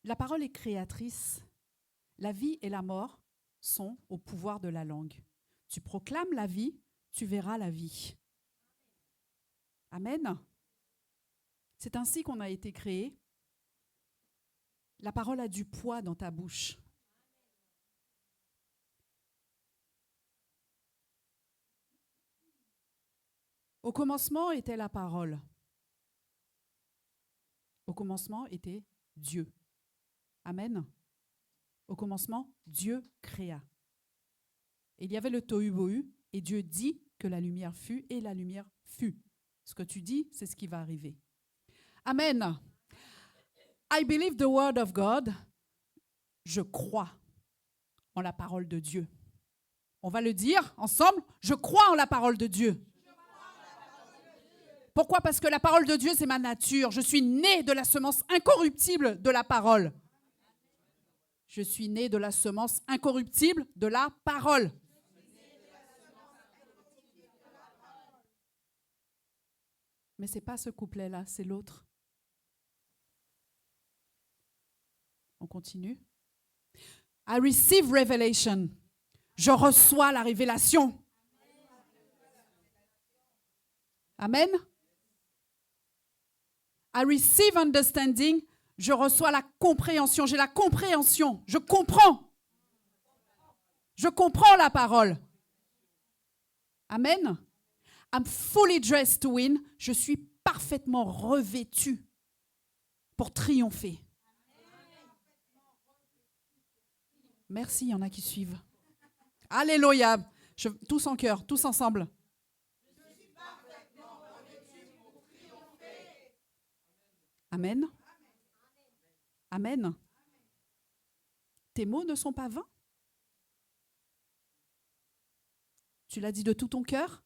La parole est créatrice. La vie et la mort sont au pouvoir de la langue. Tu proclames la vie, tu verras la vie. Amen. C'est ainsi qu'on a été créé. La parole a du poids dans ta bouche. Au commencement était la parole. Au commencement était Dieu. Amen. Au commencement, Dieu créa. Et il y avait le tohu-bohu, et Dieu dit que la lumière fut, et la lumière fut. Ce que tu dis, c'est ce qui va arriver. Amen. I believe the word of God. Je crois en la parole de Dieu. On va le dire ensemble. Je crois en la parole de Dieu. Pourquoi? Parce que la parole de Dieu, c'est ma nature. Je suis né de la semence incorruptible de la parole. Je suis né de la semence incorruptible de la parole. Mais ce n'est pas ce couplet-là, c'est l'autre. On continue. I receive revelation. Je reçois la révélation. Amen. I receive understanding. Je reçois la compréhension. J'ai la compréhension. Je comprends. Je comprends la parole. Amen. I'm fully dressed to win. Je suis parfaitement revêtu pour triompher. Merci, il y en a qui suivent. Alléluia. Tous en cœur, tous ensemble. Je suis parfaitement revêtu pour triompher. Amen. Amen. Tes mots ne sont pas vains. Tu l'as dit de tout ton cœur.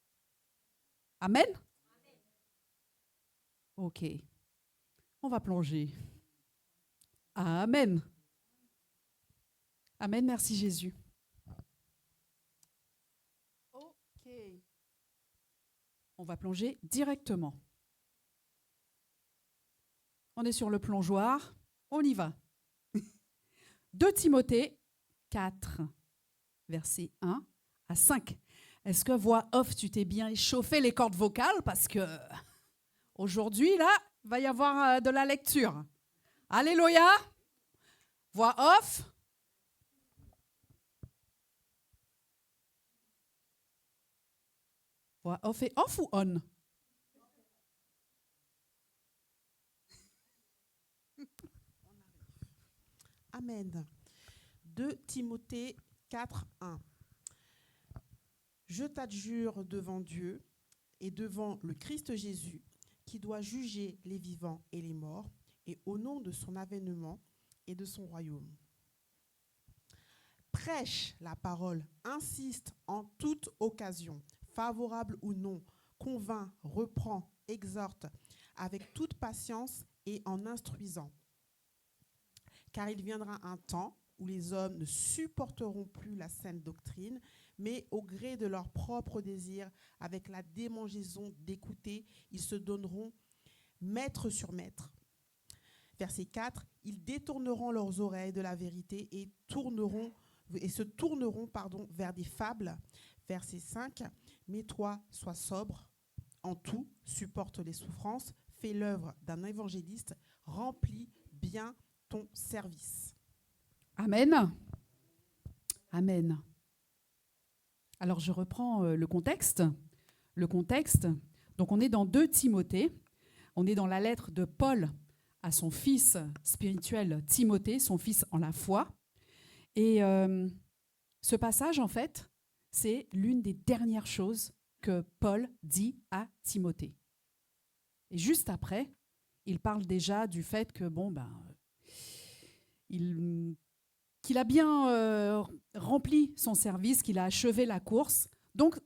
Amen. Ok. On va plonger. Amen. Amen, merci Jésus. Ok. On va plonger directement. On est sur le plongeoir. On y va. 2 Timothée 4, versets 1 à 5. Est-ce que voix off, tu t'es bien échauffé les cordes vocales? Parce que aujourd'hui, là, il va y avoir de la lecture. Alléluia. Voix off. Voix off et off ou on? Amen. 2 Timothée 4, 1. Je t'adjure devant Dieu et devant le Christ Jésus, qui doit juger les vivants et les morts, et au nom de son avènement et de son royaume. Prêche la parole, insiste en toute occasion, favorable ou non, convainc, reprend, exhorte, avec toute patience et en instruisant. Car il viendra un temps où les hommes ne supporteront plus la saine doctrine, mais au gré de leurs propres désirs, avec la démangeaison d'écouter, ils se donneront maître sur maître. Verset 4, ils détourneront leurs oreilles de la vérité et se tourneront vers des fables. Verset 5, mais toi, sois sobre en tout, supporte les souffrances, fais l'œuvre d'un évangéliste, remplis bien ton service. Amen. Amen. Alors, je reprends le contexte. Le contexte, donc on est dans 2 Timothée. On est dans la lettre de Paul à son fils spirituel Timothée, son fils en la foi. Et ce passage, en fait, c'est l'une des dernières choses que Paul dit à Timothée. Et juste après, il parle déjà du fait que, qu'il a bien rempli son service, qu'il a achevé la course. Donc,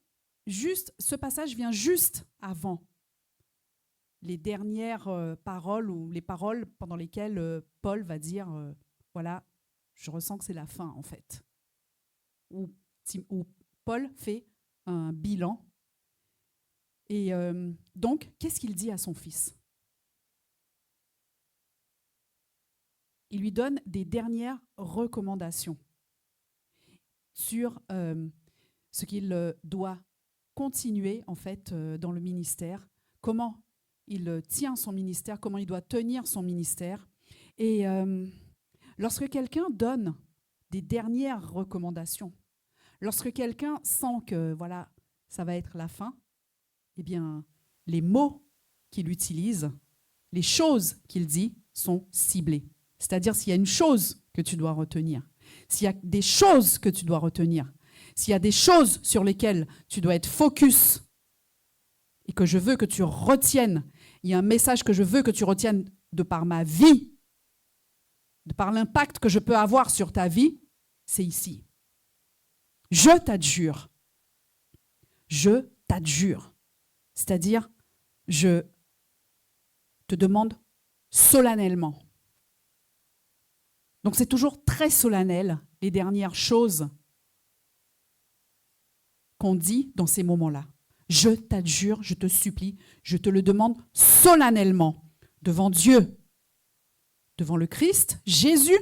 ce passage vient juste avant les dernières paroles ou les paroles pendant lesquelles Paul va dire voilà, je ressens que c'est la fin en fait. Où Paul fait un bilan. Et donc, qu'est-ce qu'il dit à son fils? il lui donne des dernières recommandations sur ce qu'il doit continuer en fait dans le ministère, comment il tient son ministère, comment il doit tenir son ministère. Et lorsque quelqu'un donne des dernières recommandations, lorsque quelqu'un sent que voilà, ça va être la fin, eh bien, les mots qu'il utilise, les choses qu'il dit sont ciblées. C'est-à-dire s'il y a une chose que tu dois retenir, s'il y a des choses que tu dois retenir, s'il y a des choses sur lesquelles tu dois être focus et que je veux que tu retiennes, il y a un message que je veux que tu retiennes de par ma vie, de par l'impact que je peux avoir sur ta vie, c'est ici. Je t'adjure. Je t'adjure. C'est-à-dire, je te demande solennellement. Donc c'est toujours très solennel, les dernières choses qu'on dit dans ces moments-là. Je t'adjure, je te supplie, je te le demande solennellement devant Dieu, devant le Christ, Jésus,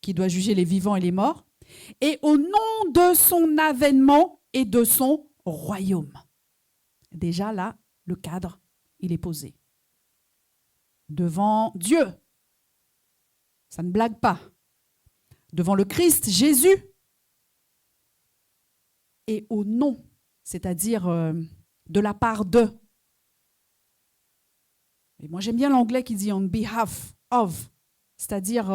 qui doit juger les vivants et les morts, et au nom de son avènement et de son royaume. Déjà là, le cadre, il est posé. Devant Dieu, ça ne blague pas. Devant le Christ, Jésus, et au nom, c'est-à-dire de la part de. Et moi, j'aime bien l'anglais qui dit on behalf of, c'est-à-dire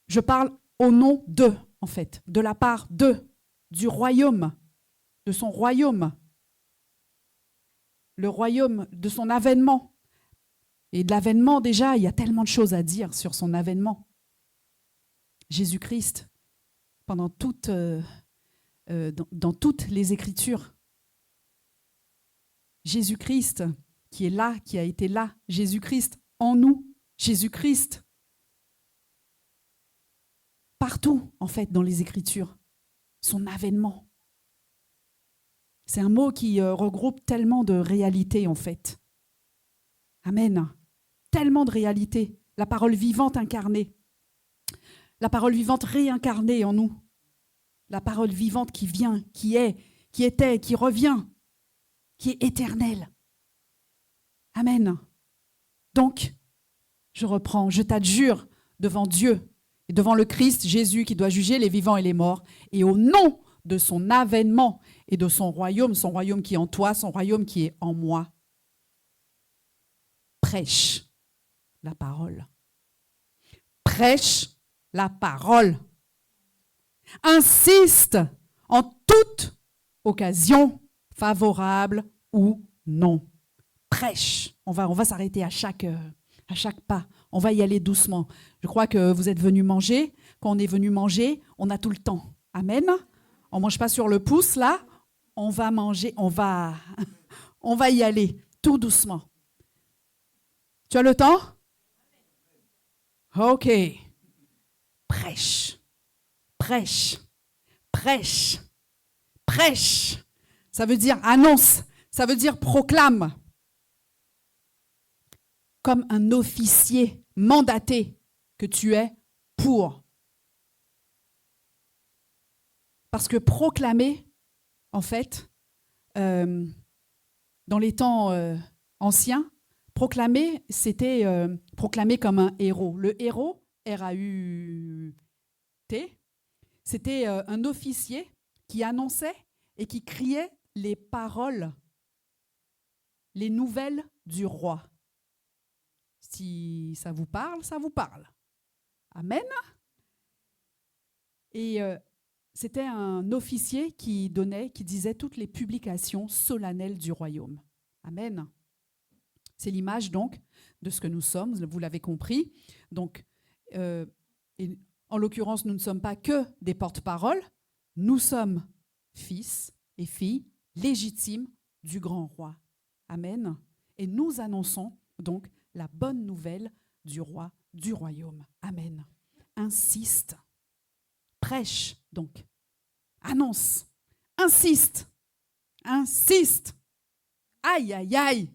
je parle au nom de, en fait, de la part de, du royaume, de son royaume, le royaume de son avènement. Et de l'avènement, déjà, il y a tellement de choses à dire sur son avènement. Jésus-Christ, pendant dans toutes les Écritures, Jésus-Christ qui est là, qui a été là, Jésus-Christ en nous, Jésus-Christ partout, en fait, dans les Écritures, son avènement. C'est un mot qui regroupe tellement de réalités, en fait. Amen. Tellement de réalités. La parole vivante incarnée. La parole vivante réincarnée en nous. La parole vivante qui vient, qui est, qui était, qui revient, qui est éternelle. Amen. Donc, je reprends, je t'adjure devant Dieu et devant le Christ, Jésus, qui doit juger les vivants et les morts, et au nom de son avènement et de son royaume qui est en toi, son royaume qui est en moi, prêche la parole. Prêche la parole. Insiste en toute occasion, favorable ou non. Prêche. On va s'arrêter à chaque pas. On va y aller doucement. Je crois que vous êtes venus manger. Quand on est venu manger, on a tout le temps. Amen. On ne mange pas sur le pouce, là. On va manger, on va y aller tout doucement. Tu as le temps? OK. Prêche. Prêche. Prêche. Prêche. Ça veut dire annonce. Ça veut dire proclame. Comme un officier mandaté que tu es pour. Parce que proclamer, en fait, dans les temps anciens, proclamer, c'était proclamer comme un héros. Le héros, R-A-U-T, c'était un officier qui annonçait et qui criait les paroles, les nouvelles du roi. Si ça vous parle, ça vous parle. Amen. Et c'était un officier qui disait toutes les publications solennelles du royaume. Amen. C'est l'image donc de ce que nous sommes, vous l'avez compris. Donc, en l'occurrence, nous ne sommes pas que des porte-paroles, nous sommes fils et filles légitimes du grand roi. Amen. Et nous annonçons donc la bonne nouvelle du roi du royaume. Amen. Insiste. Prêche donc. Annonce. Insiste. Insiste. Aïe, aïe, aïe.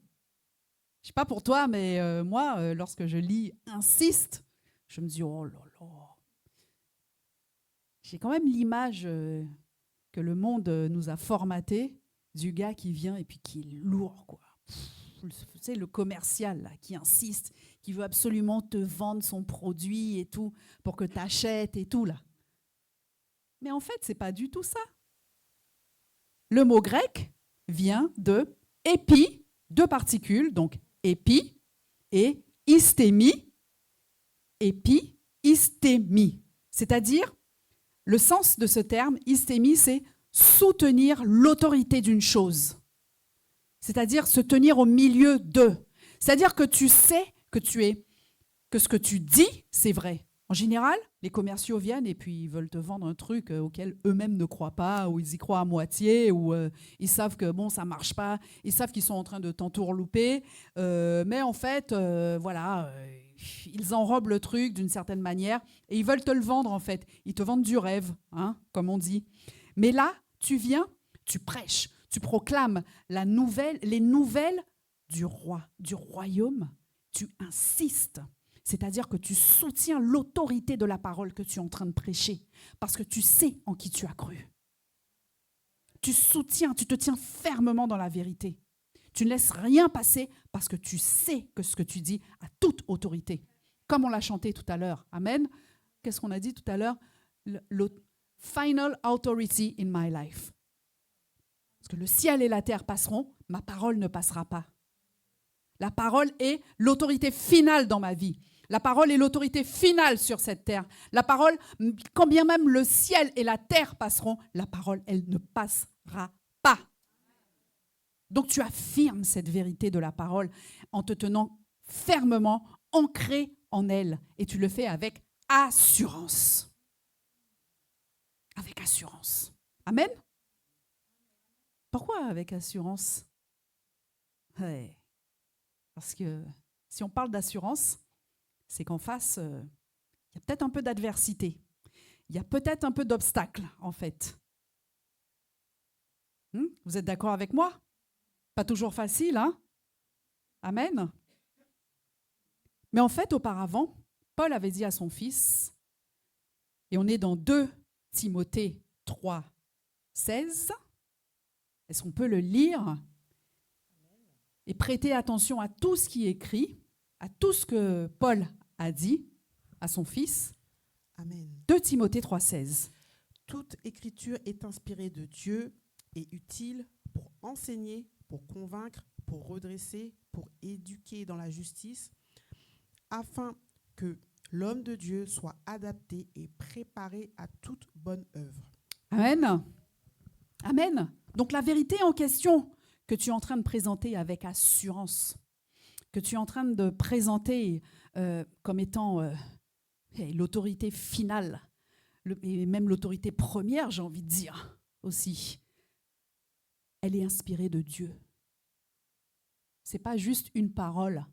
Je sais pas pour toi, mais moi, lorsque je lis insiste, je me dis oh là là. J'ai quand même l'image que le monde nous a formaté du gars qui vient et puis qui est lourd, quoi. Tu sais, le commercial là, qui insiste, qui veut absolument te vendre son produit et tout pour que tu achètes et tout là. Mais en fait, c'est pas du tout ça. Le mot grec vient de épi, deux particules, donc épi et istémie, épi, istémie. C'est-à-dire, le sens de ce terme, istémie, c'est soutenir l'autorité d'une chose. C'est-à-dire se tenir au milieu d'eux. C'est-à-dire que tu sais que ce que tu dis, c'est vrai. En général, les commerciaux viennent et puis ils veulent te vendre un truc auquel eux-mêmes ne croient pas, ou ils y croient à moitié, ou ils savent que bon, ça marche pas, ils savent qu'ils sont en train de t'entourlouper, mais en fait, voilà, ils enrobent le truc d'une certaine manière et ils veulent te le vendre en fait. Ils te vendent du rêve, hein, comme on dit. Mais là, tu viens, tu prêches, tu proclames les nouvelles du roi, du royaume. Tu insistes. C'est-à-dire que tu soutiens l'autorité de la parole que tu es en train de prêcher parce que tu sais en qui tu as cru. Tu soutiens, tu te tiens fermement dans la vérité. Tu ne laisses rien passer parce que tu sais que ce que tu dis a toute autorité. Comme on l'a chanté tout à l'heure. Amen. Qu'est-ce qu'on a dit tout à l'heure? Le final authority in my life. Parce que le ciel et la terre passeront, ma parole ne passera pas. La parole est l'autorité finale dans ma vie. La parole est l'autorité finale sur cette terre. La parole, quand bien même le ciel et la terre passeront, la parole, elle ne passera pas. Donc tu affirmes cette vérité de la parole en te tenant fermement ancré en elle. Et tu le fais avec assurance. Avec assurance. Amen? Pourquoi avec assurance? Ouais. Parce que si on parle d'assurance, c'est qu'en face, il y a peut-être un peu d'adversité. Il y a peut-être un peu d'obstacles, en fait. Vous êtes d'accord avec moi? Pas toujours facile, hein? Amen. Mais en fait, auparavant, Paul avait dit à son fils, et on est dans 2 Timothée 3, 16. Est-ce qu'on peut le lire? Et prêter attention à tout ce qui est écrit, à tout ce que Paul a dit à son fils. Amen. 2 Timothée 3,16. Toute écriture est inspirée de Dieu et utile pour enseigner, pour convaincre, pour redresser, pour éduquer dans la justice, afin que l'homme de Dieu soit adapté et préparé à toute bonne œuvre. Amen. Amen. Donc la vérité en question que tu es en train de présenter avec assurance, que tu es en train de présenter comme étant l'autorité finale, et même l'autorité première, j'ai envie de dire aussi, elle est inspirée de Dieu. Ce n'est pas juste une parole.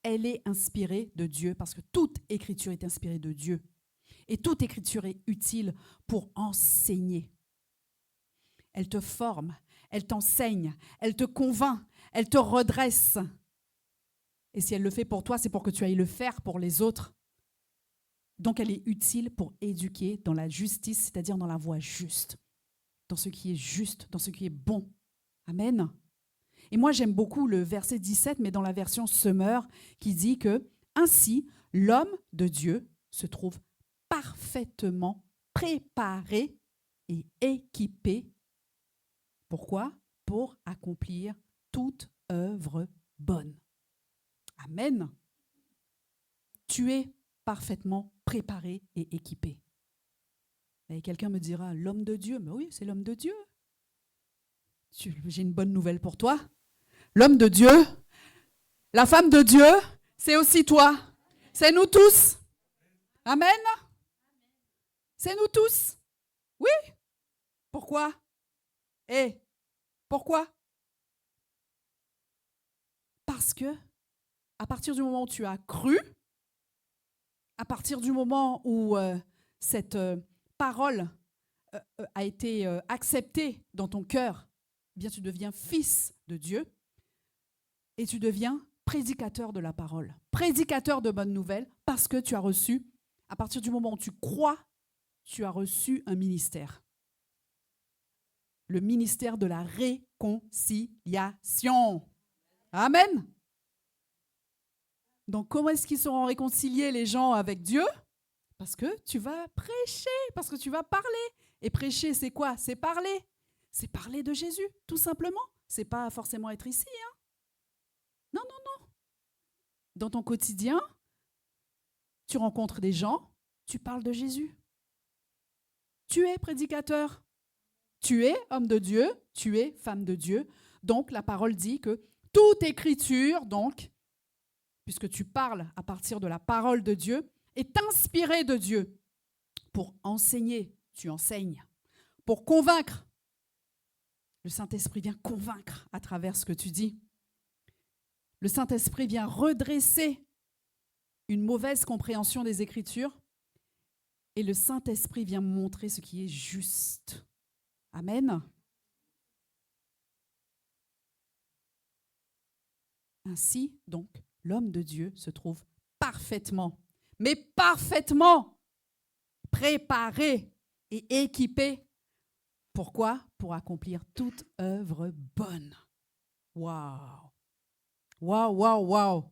Elle est inspirée de Dieu parce que toute écriture est inspirée de Dieu. Et toute écriture est utile pour enseigner. Elle te forme, elle t'enseigne, elle te convainc, elle te redresse. Et si elle le fait pour toi, c'est pour que tu ailles le faire pour les autres. Donc elle est utile pour éduquer dans la justice, c'est-à-dire dans la voie juste, dans ce qui est juste, dans ce qui est bon. Amen. Et moi j'aime beaucoup le verset 17, mais dans la version Semeur, qui dit que « Ainsi, l'homme de Dieu se trouve parfaitement préparé et équipé. » Pourquoi? Pour accomplir toute œuvre bonne. Amen. Tu es parfaitement préparé et équipé. Et quelqu'un me dira, l'homme de Dieu, mais oui, c'est l'homme de Dieu. J'ai une bonne nouvelle pour toi. L'homme de Dieu, la femme de Dieu, c'est aussi toi. C'est nous tous. Amen. C'est nous tous. Oui. Pourquoi? Pourquoi? Parce que à partir du moment où tu as cru, à partir du moment où cette parole a été acceptée dans ton cœur, eh bien tu deviens fils de Dieu. et tu deviens prédicateur de la parole, prédicateur de bonnes nouvelles, parce que tu as reçu, à partir du moment où tu crois, tu as reçu un ministère. Le ministère de la réconciliation. Amen. Donc, comment est-ce qu'ils seront réconciliés, les gens, avec Dieu? Parce que tu vas prêcher, parce que tu vas parler. Et prêcher, c'est quoi? C'est parler. C'est parler de Jésus, tout simplement. C'est pas forcément être ici. Hein. Non, non, non. Dans ton quotidien, tu rencontres des gens, tu parles de Jésus. Tu es prédicateur. Tu es homme de Dieu, tu es femme de Dieu. Donc, la parole dit que toute écriture, donc, puisque tu parles à partir de la parole de Dieu, est inspirée de Dieu. Pour enseigner, tu enseignes. Pour convaincre, le Saint-Esprit vient convaincre à travers ce que tu dis. Le Saint-Esprit vient redresser une mauvaise compréhension des Écritures et le Saint-Esprit vient montrer ce qui est juste. Amen. Ainsi, donc, l'homme de Dieu se trouve parfaitement, mais parfaitement préparé et équipé. Pourquoi? Pour accomplir toute œuvre bonne. Waouh! Waouh, waouh, waouh!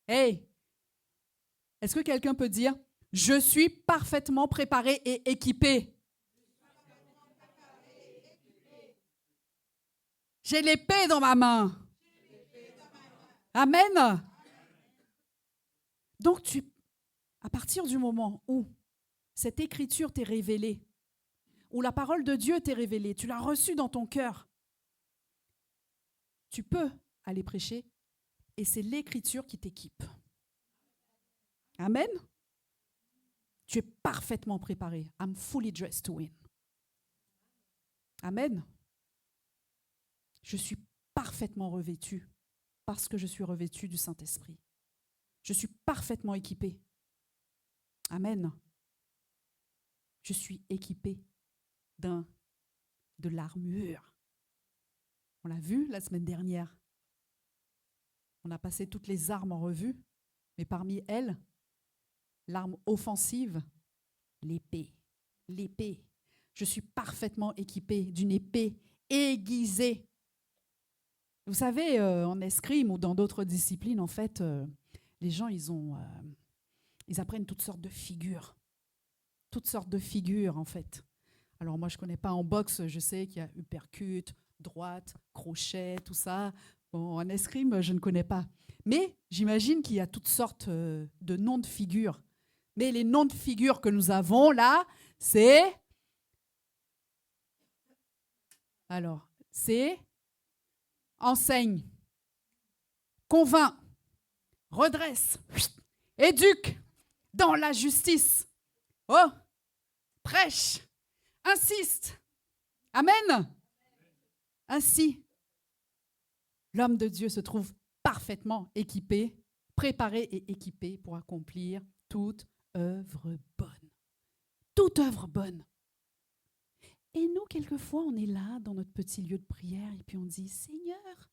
Hey! Est-ce que quelqu'un peut dire « Je suis parfaitement préparé et équipé ». J'ai l'épée dans ma main. Amen. Donc, à partir du moment où cette écriture t'est révélée, où la parole de Dieu t'est révélée, tu l'as reçue dans ton cœur, tu peux aller prêcher et c'est l'écriture qui t'équipe. Amen. Tu es parfaitement préparé. I'm fully dressed to win. Amen. Je suis parfaitement revêtu parce que je suis revêtu du Saint-Esprit. Je suis parfaitement équipé. Amen. Je suis équipé de l'armure. On l'a vu la semaine dernière. On a passé toutes les armes en revue, mais parmi elles, l'arme offensive, l'épée. L'épée. Je suis parfaitement équipé d'une épée aiguisée. Vous savez, en escrime ou dans d'autres disciplines, en fait, les gens, ils apprennent toutes sortes de figures. Toutes sortes de figures, en fait. Alors moi, je ne connais pas en boxe, je sais qu'il y a uppercut, droite, crochet, tout ça. Bon, en escrime, je ne connais pas. Mais j'imagine qu'il y a toutes sortes de noms de figures. Mais les noms de figures que nous avons là, c'est... Alors, c'est... Enseigne, convainc, redresse, éduque dans la justice. Oh, prêche, insiste. Amen. Ainsi, l'homme de Dieu se trouve parfaitement équipé, préparé et équipé pour accomplir toute œuvre bonne. Toute œuvre bonne. Et nous, quelquefois, on est là dans notre petit lieu de prière et puis on dit « Seigneur,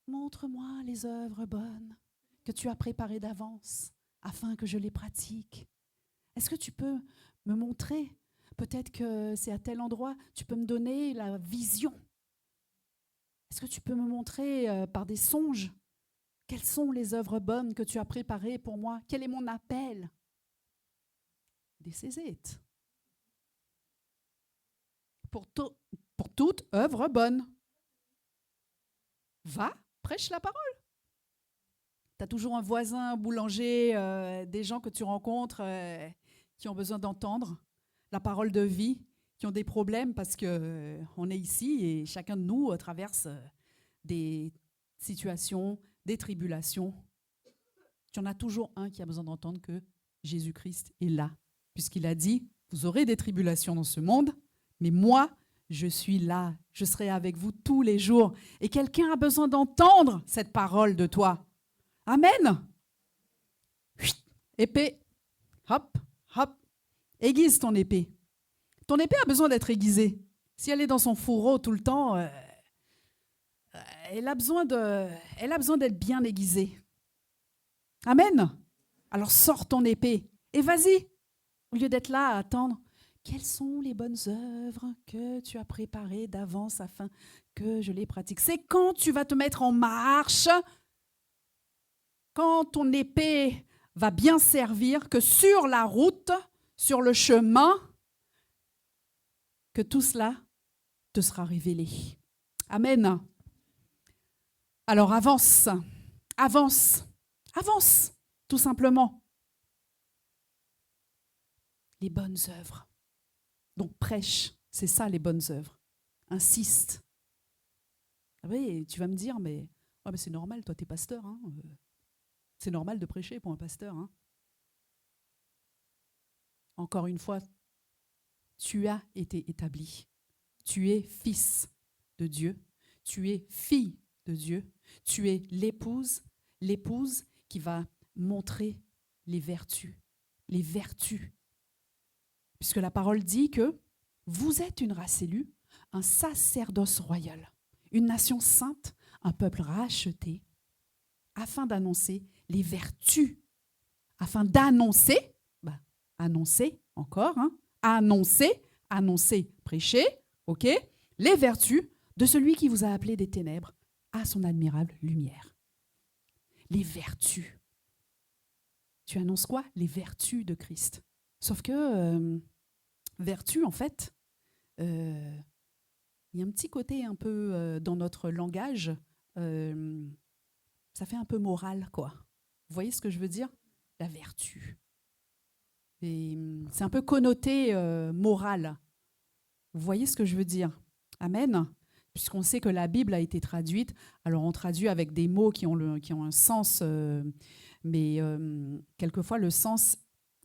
montre-moi les œuvres bonnes que tu as préparées d'avance afin que je les pratique. Est-ce que tu peux me montrer? Peut-être que c'est à tel endroit, tu peux me donner la vision. Est-ce que tu peux me montrer par des songes quelles sont les œuvres bonnes que tu as préparées pour moi? Quel est mon appel? » This is it. Pour toute œuvre bonne. Va, prêche la parole. Tu as toujours un voisin, un boulanger, des gens que tu rencontres qui ont besoin d'entendre la parole de vie, qui ont des problèmes parce qu'on est ici et chacun de nous traverse des situations, des tribulations. Tu en as toujours un qui a besoin d'entendre que Jésus-Christ est là, puisqu'il a dit, vous aurez des tribulations dans ce monde, mais moi, je suis là, je serai avec vous tous les jours. Et quelqu'un a besoin d'entendre cette parole de toi. Amen. Épée, hop, hop, aiguise ton épée. Ton épée a besoin d'être aiguisée. Si elle est dans son fourreau tout le temps, elle a besoin d'être bien aiguisée. Amen. Alors sors ton épée et vas-y. Au lieu d'être là à attendre, quelles sont les bonnes œuvres que tu as préparées d'avance afin que je les pratique? C'est quand tu vas te mettre en marche, quand ton épée va bien servir, que sur la route, sur le chemin, que tout cela te sera révélé. Amen. Alors avance, avance, avance, tout simplement. Les bonnes œuvres. Donc prêche, c'est ça les bonnes œuvres. Insiste. Ah oui, tu vas me dire, mais c'est normal, toi t'es pasteur. Hein. C'est normal de prêcher pour un pasteur. Hein. Encore une fois, tu as été établi. Tu es fils de Dieu. Tu es fille de Dieu. Tu es l'épouse qui va montrer les vertus. Les vertus. Puisque la parole dit que vous êtes une race élue, un sacerdoce royal, une nation sainte, un peuple racheté, afin d'annoncer les vertus, afin d'annoncer, annoncer encore, hein, annoncer, prêcher, ok, les vertus de celui qui vous a appelé des ténèbres à son admirable lumière. Les vertus. Tu annonces quoi? Les vertus de Christ. Sauf que vertu, en fait, il y a un petit côté un peu dans notre langage, ça fait un peu moral, quoi. Vous voyez ce que je veux dire? La vertu. Et c'est un peu connoté moral. Vous voyez ce que je veux dire? Amen. Puisqu'on sait que la Bible a été traduite, alors on traduit avec des mots qui ont un sens, mais quelquefois le sens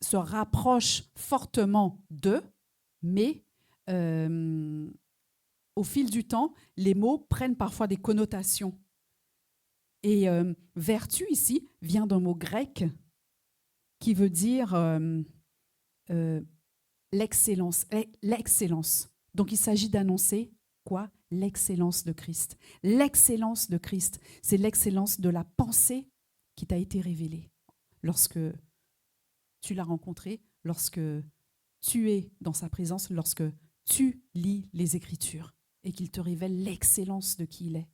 se rapproche fortement d'eux, mais au fil du temps, les mots prennent parfois des connotations. Et vertu ici vient d'un mot grec qui veut dire l'excellence. L'excellence. Donc il s'agit d'annoncer quoi? L'excellence de Christ. L'excellence de Christ, c'est l'excellence de la pensée qui t'a été révélée lorsque tu l'as rencontré, lorsque tu es dans sa présence, lorsque tu lis les Écritures et qu'il te révèle l'excellence de qui il est,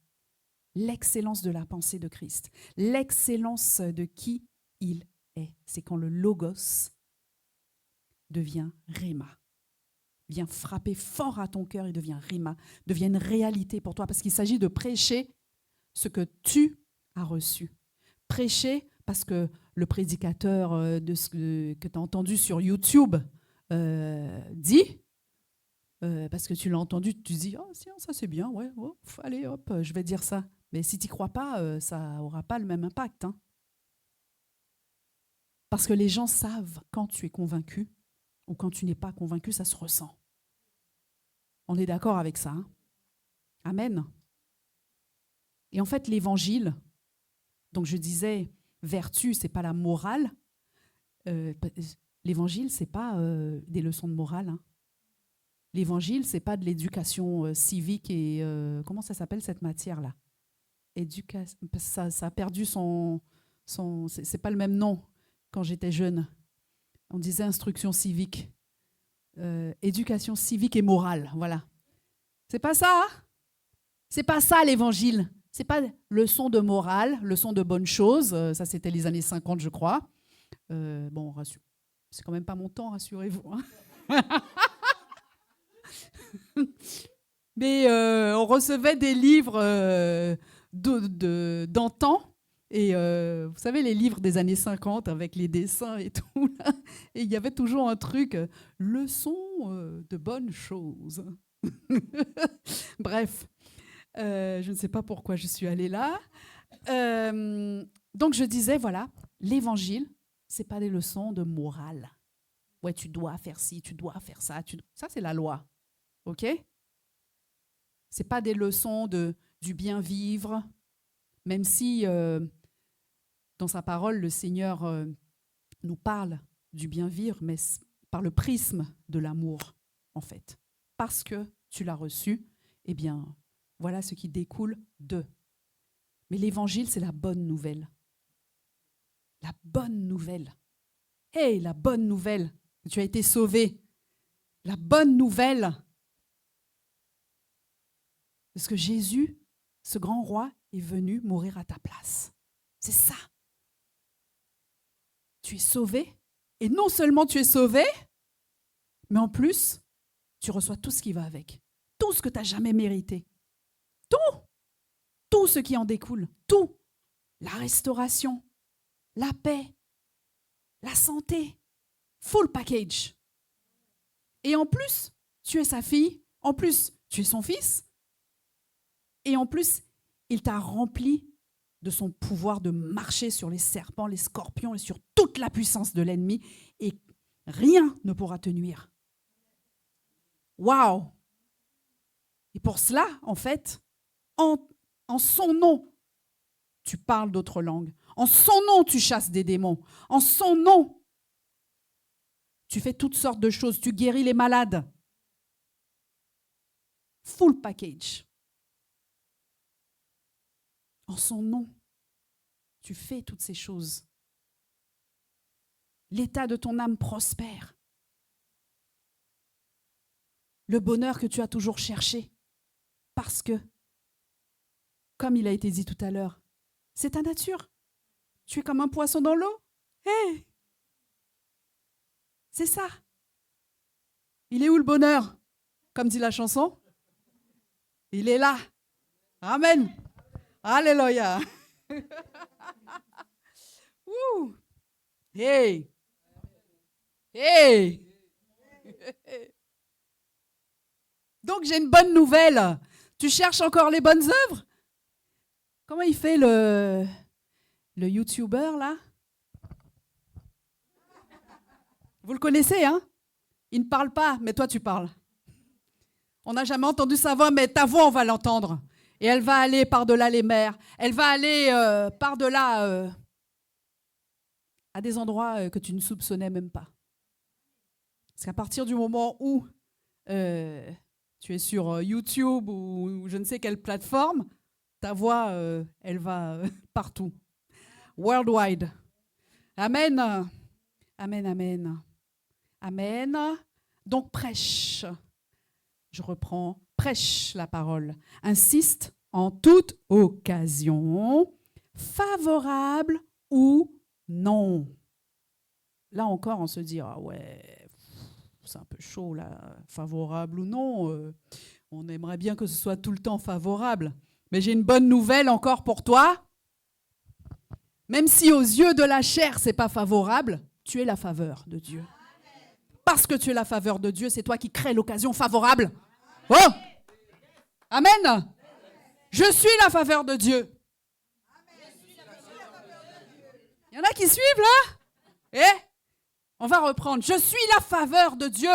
l'excellence de la pensée de Christ, l'excellence de qui il est. C'est quand le logos devient rhéma, vient frapper fort à ton cœur et devient rhéma, devient une réalité pour toi, parce qu'il s'agit de prêcher ce que tu as reçu. Prêcher parce que le prédicateur que tu as entendu sur YouTube dit, parce que tu l'as entendu, tu dis « Oh, ça c'est bien, ouais, oh, allez, hop, je vais dire ça ». Mais si tu n'y crois pas, ça n'aura pas le même impact. Hein. Parce que les gens savent quand tu es convaincu ou quand tu n'es pas convaincu, ça se ressent. On est d'accord avec ça. Hein? Amen. Et en fait, l'évangile, donc je disais, vertu, ce n'est pas la morale. L'évangile, ce n'est pas des leçons de morale. Hein. L'évangile, ce n'est pas de l'éducation civique et... comment ça s'appelle cette matière-là? Ça a perdu son c'est pas le même nom quand j'étais jeune. On disait instruction civique. Éducation civique et morale, voilà. C'est pas ça, hein? C'est pas ça l'évangile. C'est pas leçon de morale, leçon de bonnes choses. Ça, c'était les années 50, je crois. Bon, c'est quand même pas mon temps, rassurez-vous. Hein. Mais on recevait des livres d'antan. Et vous savez, les livres des années 50 avec les dessins et tout, là, et il y avait toujours un truc, leçon de bonnes choses. Bref, je ne sais pas pourquoi je suis allée là. Donc je disais, voilà, l'évangile, ce n'est pas des leçons de morale. Ouais, tu dois faire ci, tu dois faire ça. Ça, c'est la loi. OK? Ce n'est pas des leçons du bien vivre, même si... dans sa parole, le Seigneur nous parle du bien vivre, mais par le prisme de l'amour, en fait. Parce que tu l'as reçu, eh bien, voilà ce qui découle de Mais l'évangile, c'est la bonne nouvelle. La bonne nouvelle. Hey, la bonne nouvelle. Tu as été sauvé. La bonne nouvelle. Parce que Jésus, ce grand roi, est venu mourir à ta place. C'est ça. Tu es sauvé. Et non seulement tu es sauvé, mais en plus, tu reçois tout ce qui va avec. Tout ce que tu n'as jamais mérité. Tout. Tout ce qui en découle. Tout. La restauration, la paix, la santé. Full package. Et en plus, tu es sa fille. En plus, tu es son fils. Et en plus, il t'a rempli de son pouvoir de marcher sur les serpents, les scorpions et sur toute la puissance de l'ennemi. Et rien ne pourra te nuire. Waouh! Et pour cela, en fait, en son nom, tu parles d'autres langues. En son nom, tu chasses des démons. En son nom, tu fais toutes sortes de choses. Tu guéris les malades. Full package. En son nom, tu fais toutes ces choses. L'état de ton âme prospère. Le bonheur que tu as toujours cherché. Parce que, comme il a été dit tout à l'heure, c'est ta nature. Tu es comme un poisson dans l'eau. Hey! C'est ça. Il est où le bonheur? Comme dit la chanson. Il est là. Amen. Alléluia. Ouh. Hey. Hey. Donc j'ai une bonne nouvelle. Tu cherches encore les bonnes œuvres? Comment il fait le YouTuber là? Vous le connaissez, hein? Il ne parle pas, mais toi tu parles. On n'a jamais entendu sa voix, mais ta voix on va l'entendre. Et elle va aller par-delà les mers. Elle va aller par-delà à des endroits que tu ne soupçonnais même pas. Parce qu'à partir du moment où tu es sur YouTube ou je ne sais quelle plateforme, ta voix, elle va partout. Worldwide. Amen. Amen, amen. Amen. Donc prêche. Je reprends. Prêche la parole. Insiste en toute occasion, favorable ou non. Là encore, on se dit, ah ouais, c'est un peu chaud là, favorable ou non. On aimerait bien que ce soit tout le temps favorable. Mais j'ai une bonne nouvelle encore pour toi. Même si aux yeux de la chair, c'est pas favorable, tu es la faveur de Dieu. Parce que tu es la faveur de Dieu, c'est toi qui crées l'occasion favorable. Oh! Amen. Je suis la faveur de Dieu. Il y en a qui suivent là? Eh? On va reprendre. Je suis la faveur de Dieu.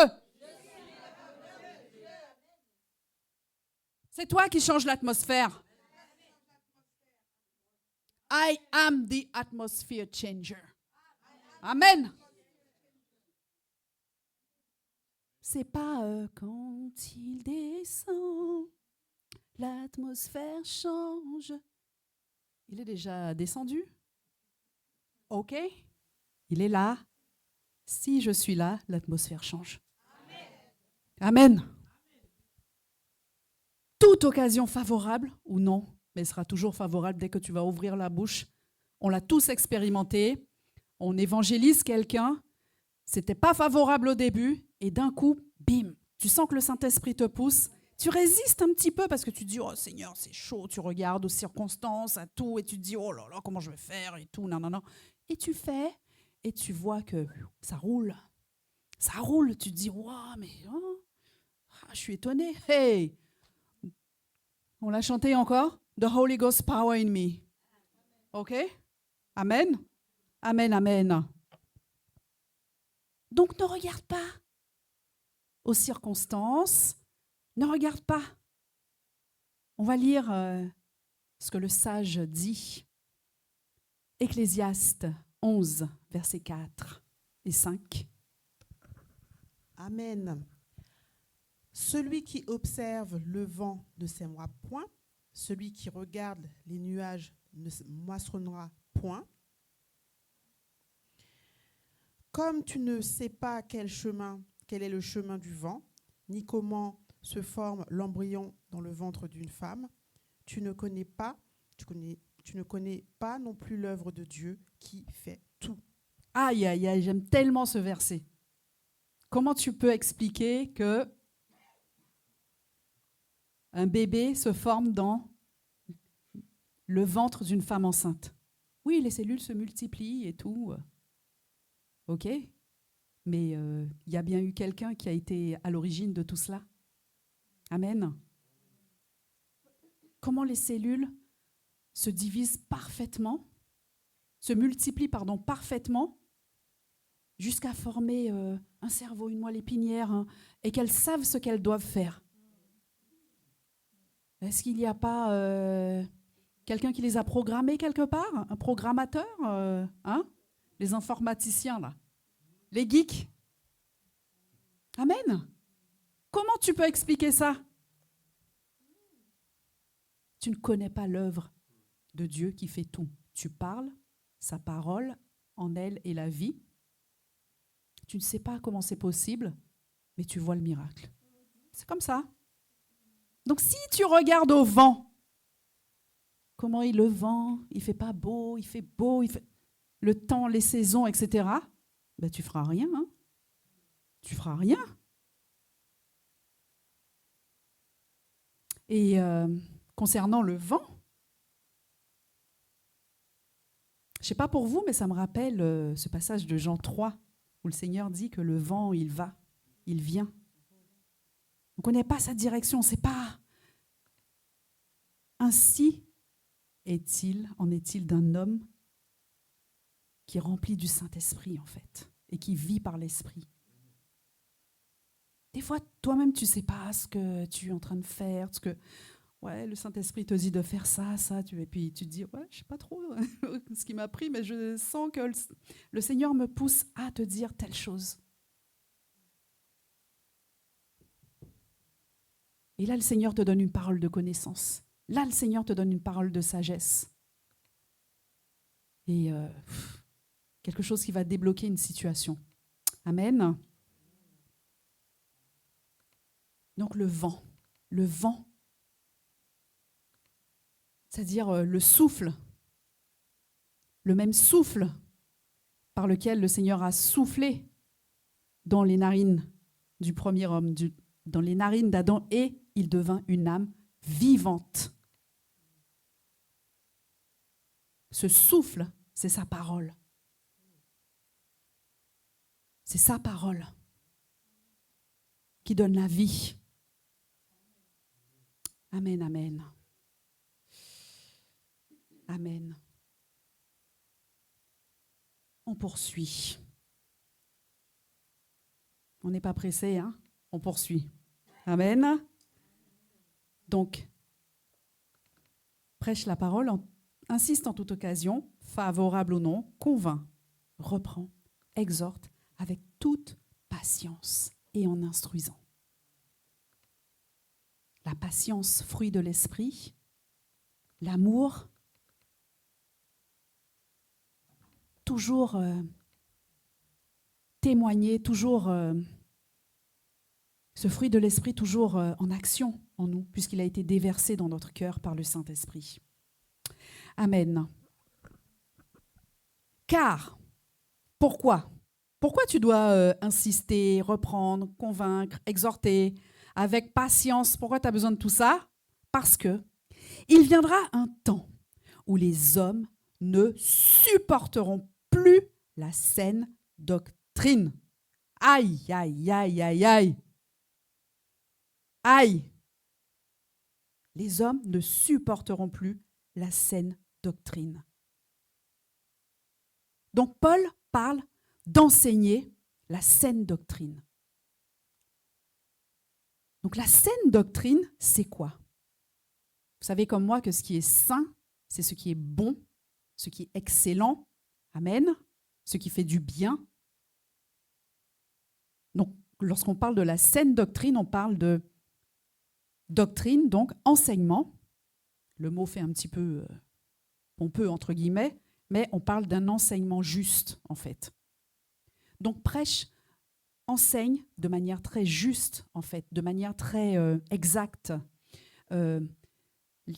C'est toi qui changes l'atmosphère. I am the atmosphere changer. Amen. C'est pas quand il descend, l'atmosphère change. Il est déjà descendu? OK? Il est là. Si je suis là, l'atmosphère change. Amen. Amen. Toute occasion favorable ou non, mais elle sera toujours favorable dès que tu vas ouvrir la bouche. On l'a tous expérimenté. On évangélise quelqu'un. C'était pas favorable au début. Et d'un coup, bim, tu sens que le Saint-Esprit te pousse. Tu résistes un petit peu parce que tu te dis, oh Seigneur, c'est chaud. Tu regardes aux circonstances, à tout, et tu te dis, oh là là, comment je vais faire et tout, non, non, non. Et tu fais, et tu vois que ça roule. Ça roule. Tu te dis, wow, mais oh, je suis étonnée. Hey! On l'a chanté encore? The Holy Ghost power in me. OK? Amen? Amen, amen. Donc ne regarde pas aux circonstances. Ne regarde pas. On va lire ce que le sage dit. Ecclésiaste 11, versets 4 et 5. Amen. Celui qui observe le vent ne sèmera point, celui qui regarde les nuages ne moissonnera point. Comme tu ne sais pas quel est le chemin du vent, ni comment se forme l'embryon dans le ventre d'une femme, tu ne connais pas non plus l'œuvre de Dieu qui fait tout. Aïe, aïe, aïe, j'aime tellement ce verset. Comment tu peux expliquer que un bébé se forme dans le ventre d'une femme enceinte? Oui, les cellules se multiplient et tout. Ok, mais il y a bien eu quelqu'un qui a été à l'origine de tout cela. Amen. Comment les cellules se divisent parfaitement, se multiplient parfaitement, jusqu'à former un cerveau, une moelle épinière, hein, et qu'elles savent ce qu'elles doivent faire. Est-ce qu'il n'y a pas quelqu'un qui les a programmées quelque part? Un programmateur hein? Les informaticiens, là. Les geeks. Amen. Comment tu peux expliquer ça? Tu ne connais pas l'œuvre de Dieu qui fait tout. Tu parles, sa parole, en elle est la vie. Tu ne sais pas comment c'est possible, mais tu vois le miracle. C'est comme ça. Donc si tu regardes au vent, comment le vent, il ne fait pas beau, il fait beau, le temps, les saisons, etc., ben, tu ne feras rien. Hein. Tu ne feras rien. Et concernant le vent, je ne sais pas pour vous, mais ça me rappelle ce passage de Jean 3, où le Seigneur dit que le vent, il va, il vient. On ne connaît pas sa direction, c'est pas. Ainsi en est-il d'un homme qui est rempli du Saint-Esprit, en fait, et qui vit par l'Esprit. Des fois, toi-même, tu ne sais pas ce que tu es en train de faire, le Saint-Esprit te dit de faire ça, et puis tu te dis, je ne sais pas trop ce qui m'a pris, mais je sens que le Seigneur me pousse à te dire telle chose. Et là, le Seigneur te donne une parole de connaissance. Là, le Seigneur te donne une parole de sagesse. Et quelque chose qui va débloquer une situation. Amen. Donc le vent, c'est-à-dire le souffle, le même souffle par lequel le Seigneur a soufflé dans les narines du premier homme, dans les narines d'Adam, et il devint une âme vivante. Ce souffle, c'est sa parole. C'est sa parole qui donne la vie. Amen, amen. Amen. On poursuit. On n'est pas pressé, hein? On poursuit. Amen. Donc, prêche la parole, insiste en toute occasion, favorable ou non, convainc, reprend, exhorte avec toute patience et en instruisant. La patience, fruit de l'esprit, l'amour, toujours témoigner, toujours ce fruit de l'esprit toujours en action en nous, puisqu'il a été déversé dans notre cœur par le Saint-Esprit. Amen. Car, pourquoi tu dois insister, reprendre, convaincre, exhorter, avec patience? Pourquoi tu as besoin de tout ça? Parce que il viendra un temps où les hommes ne supporteront plus la saine doctrine. Aïe, aïe, aïe, aïe, aïe. Aïe. Les hommes ne supporteront plus la saine doctrine. Donc Paul parle d'enseigner la saine doctrine. Donc la saine doctrine, c'est quoi? Vous savez comme moi que ce qui est sain, c'est ce qui est bon, ce qui est excellent, amen, ce qui fait du bien. Donc lorsqu'on parle de la saine doctrine, on parle de doctrine, donc enseignement. Le mot fait un petit peu pompeux, entre guillemets, mais on parle d'un enseignement juste, en fait. Donc, prêche, enseigne de manière très juste, en fait, de manière très exacte,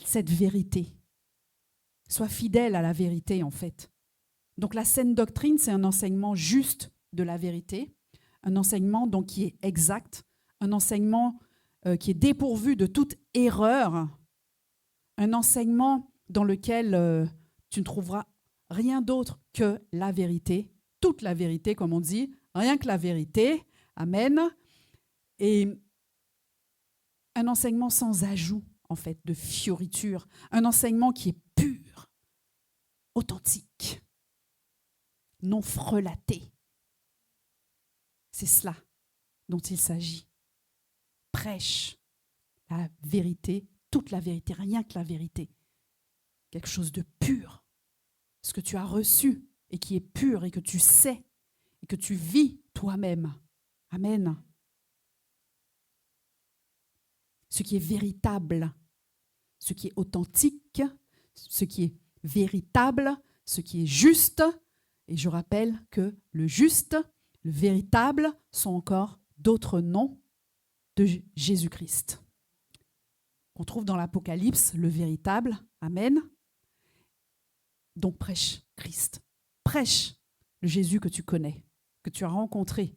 cette vérité. Sois fidèle à la vérité, en fait. Donc, la saine doctrine, c'est un enseignement juste de la vérité, un enseignement donc, qui est exact, un enseignement qui est dépourvu de toute erreur, un enseignement dans lequel tu ne trouveras rien d'autre que la vérité, toute la vérité, comme on dit, rien que la vérité. Amen. Et un enseignement sans ajout, en fait, de fioriture, un enseignement qui est pur, authentique, non frelaté. C'est cela dont il s'agit. Prêche la vérité, toute la vérité, rien que la vérité. Quelque chose de pur. Ce que tu as reçu et qui est pur et que tu sais et que tu vis toi-même. Amen. Ce qui est véritable, ce qui est authentique, ce qui est véritable, ce qui est juste. Et je rappelle que le juste, le véritable sont encore d'autres noms de Jésus-Christ. On trouve dans l'Apocalypse le véritable. Amen. Donc prêche Christ. Prêche le Jésus que tu connais, que tu as rencontré,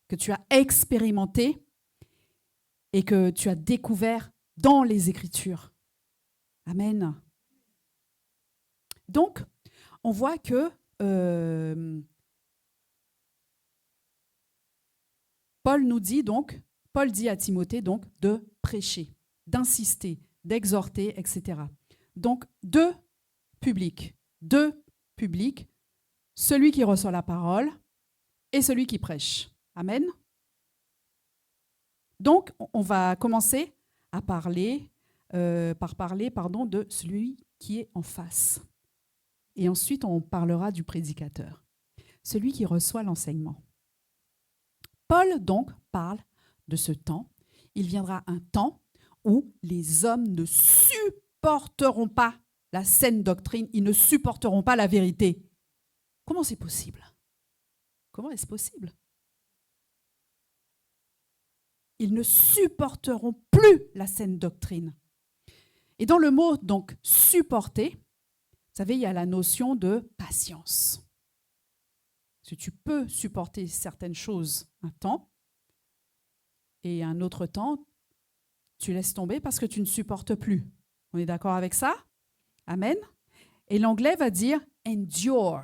que tu as expérimenté et que tu as découvert dans les Écritures. Amen. Donc, on voit que Paul dit à Timothée donc de prêcher, d'insister, d'exhorter, etc. Donc, deux publics, celui qui reçoit la parole et celui qui prêche. Amen. Donc, on va commencer à parler, de celui qui est en face. Et ensuite, on parlera du prédicateur, celui qui reçoit l'enseignement. Paul, donc, parle de ce temps. Il viendra un temps où les hommes ne supporteront pas la saine doctrine, ils ne supporteront pas la vérité. Comment c'est possible? Comment est-ce possible? Ils ne supporteront plus la saine doctrine. Et dans le mot, donc, supporter, vous savez, il y a la notion de patience. Si tu peux supporter certaines choses un temps, et un autre temps, tu laisses tomber parce que tu ne supportes plus. On est d'accord avec ça? Amen. Et l'anglais va dire endure.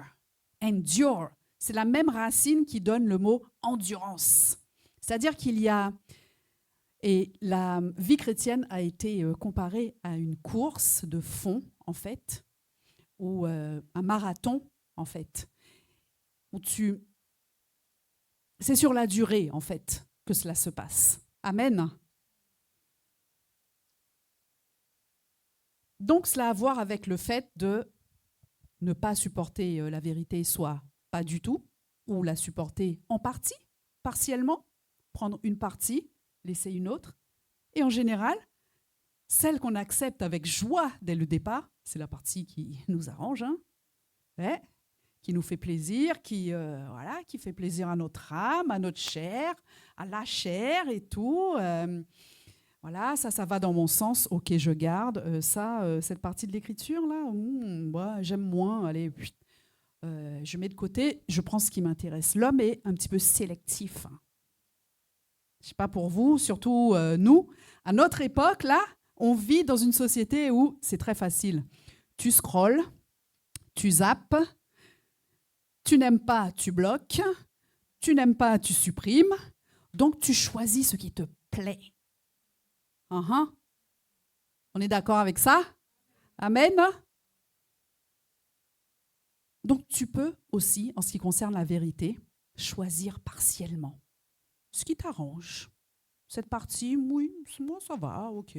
Endure. C'est la même racine qui donne le mot endurance. C'est-à-dire qu'il y a... Et la vie chrétienne a été comparée à une course de fond, en fait, ou un marathon, en fait, où c'est sur la durée, en fait, que cela se passe. Amen. Donc, cela a à voir avec le fait de ne pas supporter la vérité, soit pas du tout, ou la supporter en partie, partiellement, prendre une partie, laisser une autre. Et en général, celle qu'on accepte avec joie dès le départ, c'est la partie qui nous arrange, hein, qui nous fait plaisir, qui fait plaisir à notre âme, à notre chair, à la chair et tout. Voilà, ça va dans mon sens. Ok, je garde. Cette partie de l'écriture, là, j'aime moins. Allez, je mets de côté, je prends ce qui m'intéresse. L'homme est un petit peu sélectif. Je ne sais pas pour vous, surtout nous, à notre époque, là, on vit dans une société où c'est très facile. Tu scrolles, tu zappes, tu n'aimes pas, tu bloques, tu n'aimes pas, tu supprimes. Donc, tu choisis ce qui te plaît. On est d'accord avec ça? Amen. Donc, tu peux aussi, en ce qui concerne la vérité, choisir partiellement ce qui t'arrange. Cette partie, oui, moi, ça va, ok.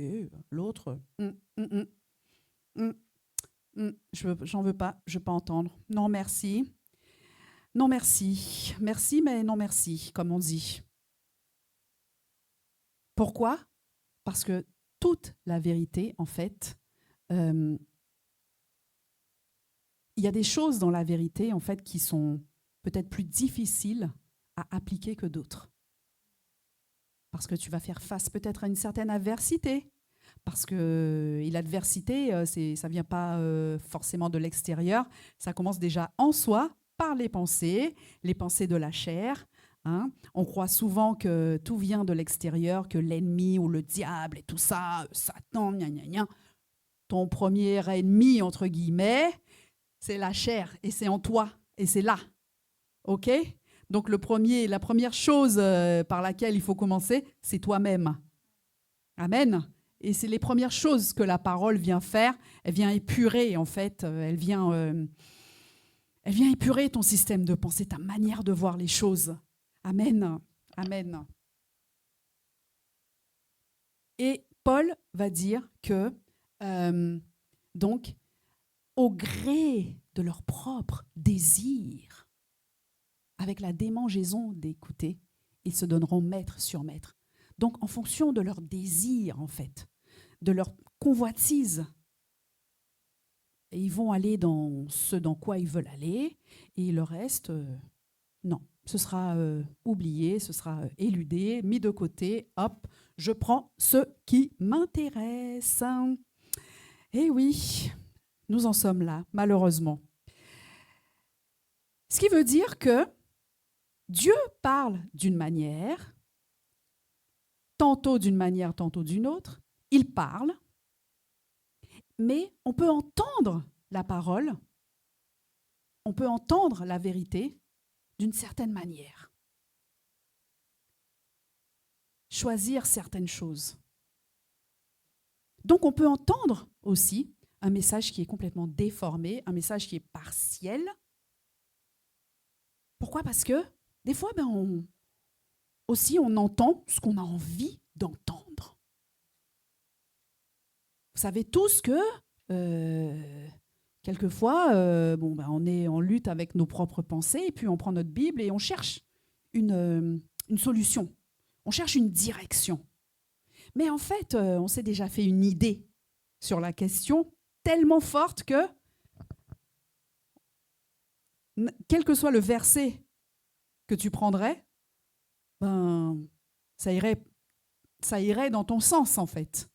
L'autre, j'en veux pas, je ne veux pas entendre. Non, merci. Non, merci. Merci, mais non, merci, comme on dit. Pourquoi? Parce que toute la vérité, en fait, il y a des choses dans la vérité, en fait, qui sont peut-être plus difficiles à appliquer que d'autres. Parce que tu vas faire face peut-être à une certaine adversité. Parce que l'adversité, ça ne vient pas forcément de l'extérieur. Ça commence déjà en soi, par les pensées de la chair. Hein. On croit souvent que tout vient de l'extérieur, que l'ennemi ou le diable et tout ça, Satan, gna gna gna. Ton premier ennemi, entre guillemets, c'est la chair et c'est en toi et c'est là. OK ? Donc la première chose par laquelle il faut commencer, c'est toi-même. Amen. Et c'est les premières choses que la parole vient faire. Elle vient épurer, en fait. Elle vient épurer ton système de pensée, ta manière de voir les choses. Amen. Amen. Et Paul va dire que, donc, au gré de leur propre désir, avec la démangeaison d'écouter, ils se donneront maître sur maître. Donc, en fonction de leur désir, en fait, de leur convoitise, et ils vont aller dans ce dans quoi ils veulent aller, et le reste, non, ce sera oublié, ce sera éludé, mis de côté, hop, je prends ce qui m'intéresse. Et oui, nous en sommes là, malheureusement. Ce qui veut dire que Dieu parle d'une manière, tantôt d'une manière, tantôt d'une autre. Il parle, mais on peut entendre la parole, on peut entendre la vérité d'une certaine manière. Choisir certaines choses. Donc on peut entendre aussi un message qui est complètement déformé, un message qui est partiel. Pourquoi ? Parce que des fois, on entend ce qu'on a envie d'entendre. Vous savez tous que quelquefois, on est en lutte avec nos propres pensées et puis on prend notre Bible et on cherche une solution. On cherche une direction. Mais en fait, on s'est déjà fait une idée sur la question tellement forte que, quel que soit le verset que tu prendrais, ça irait dans ton sens, en fait.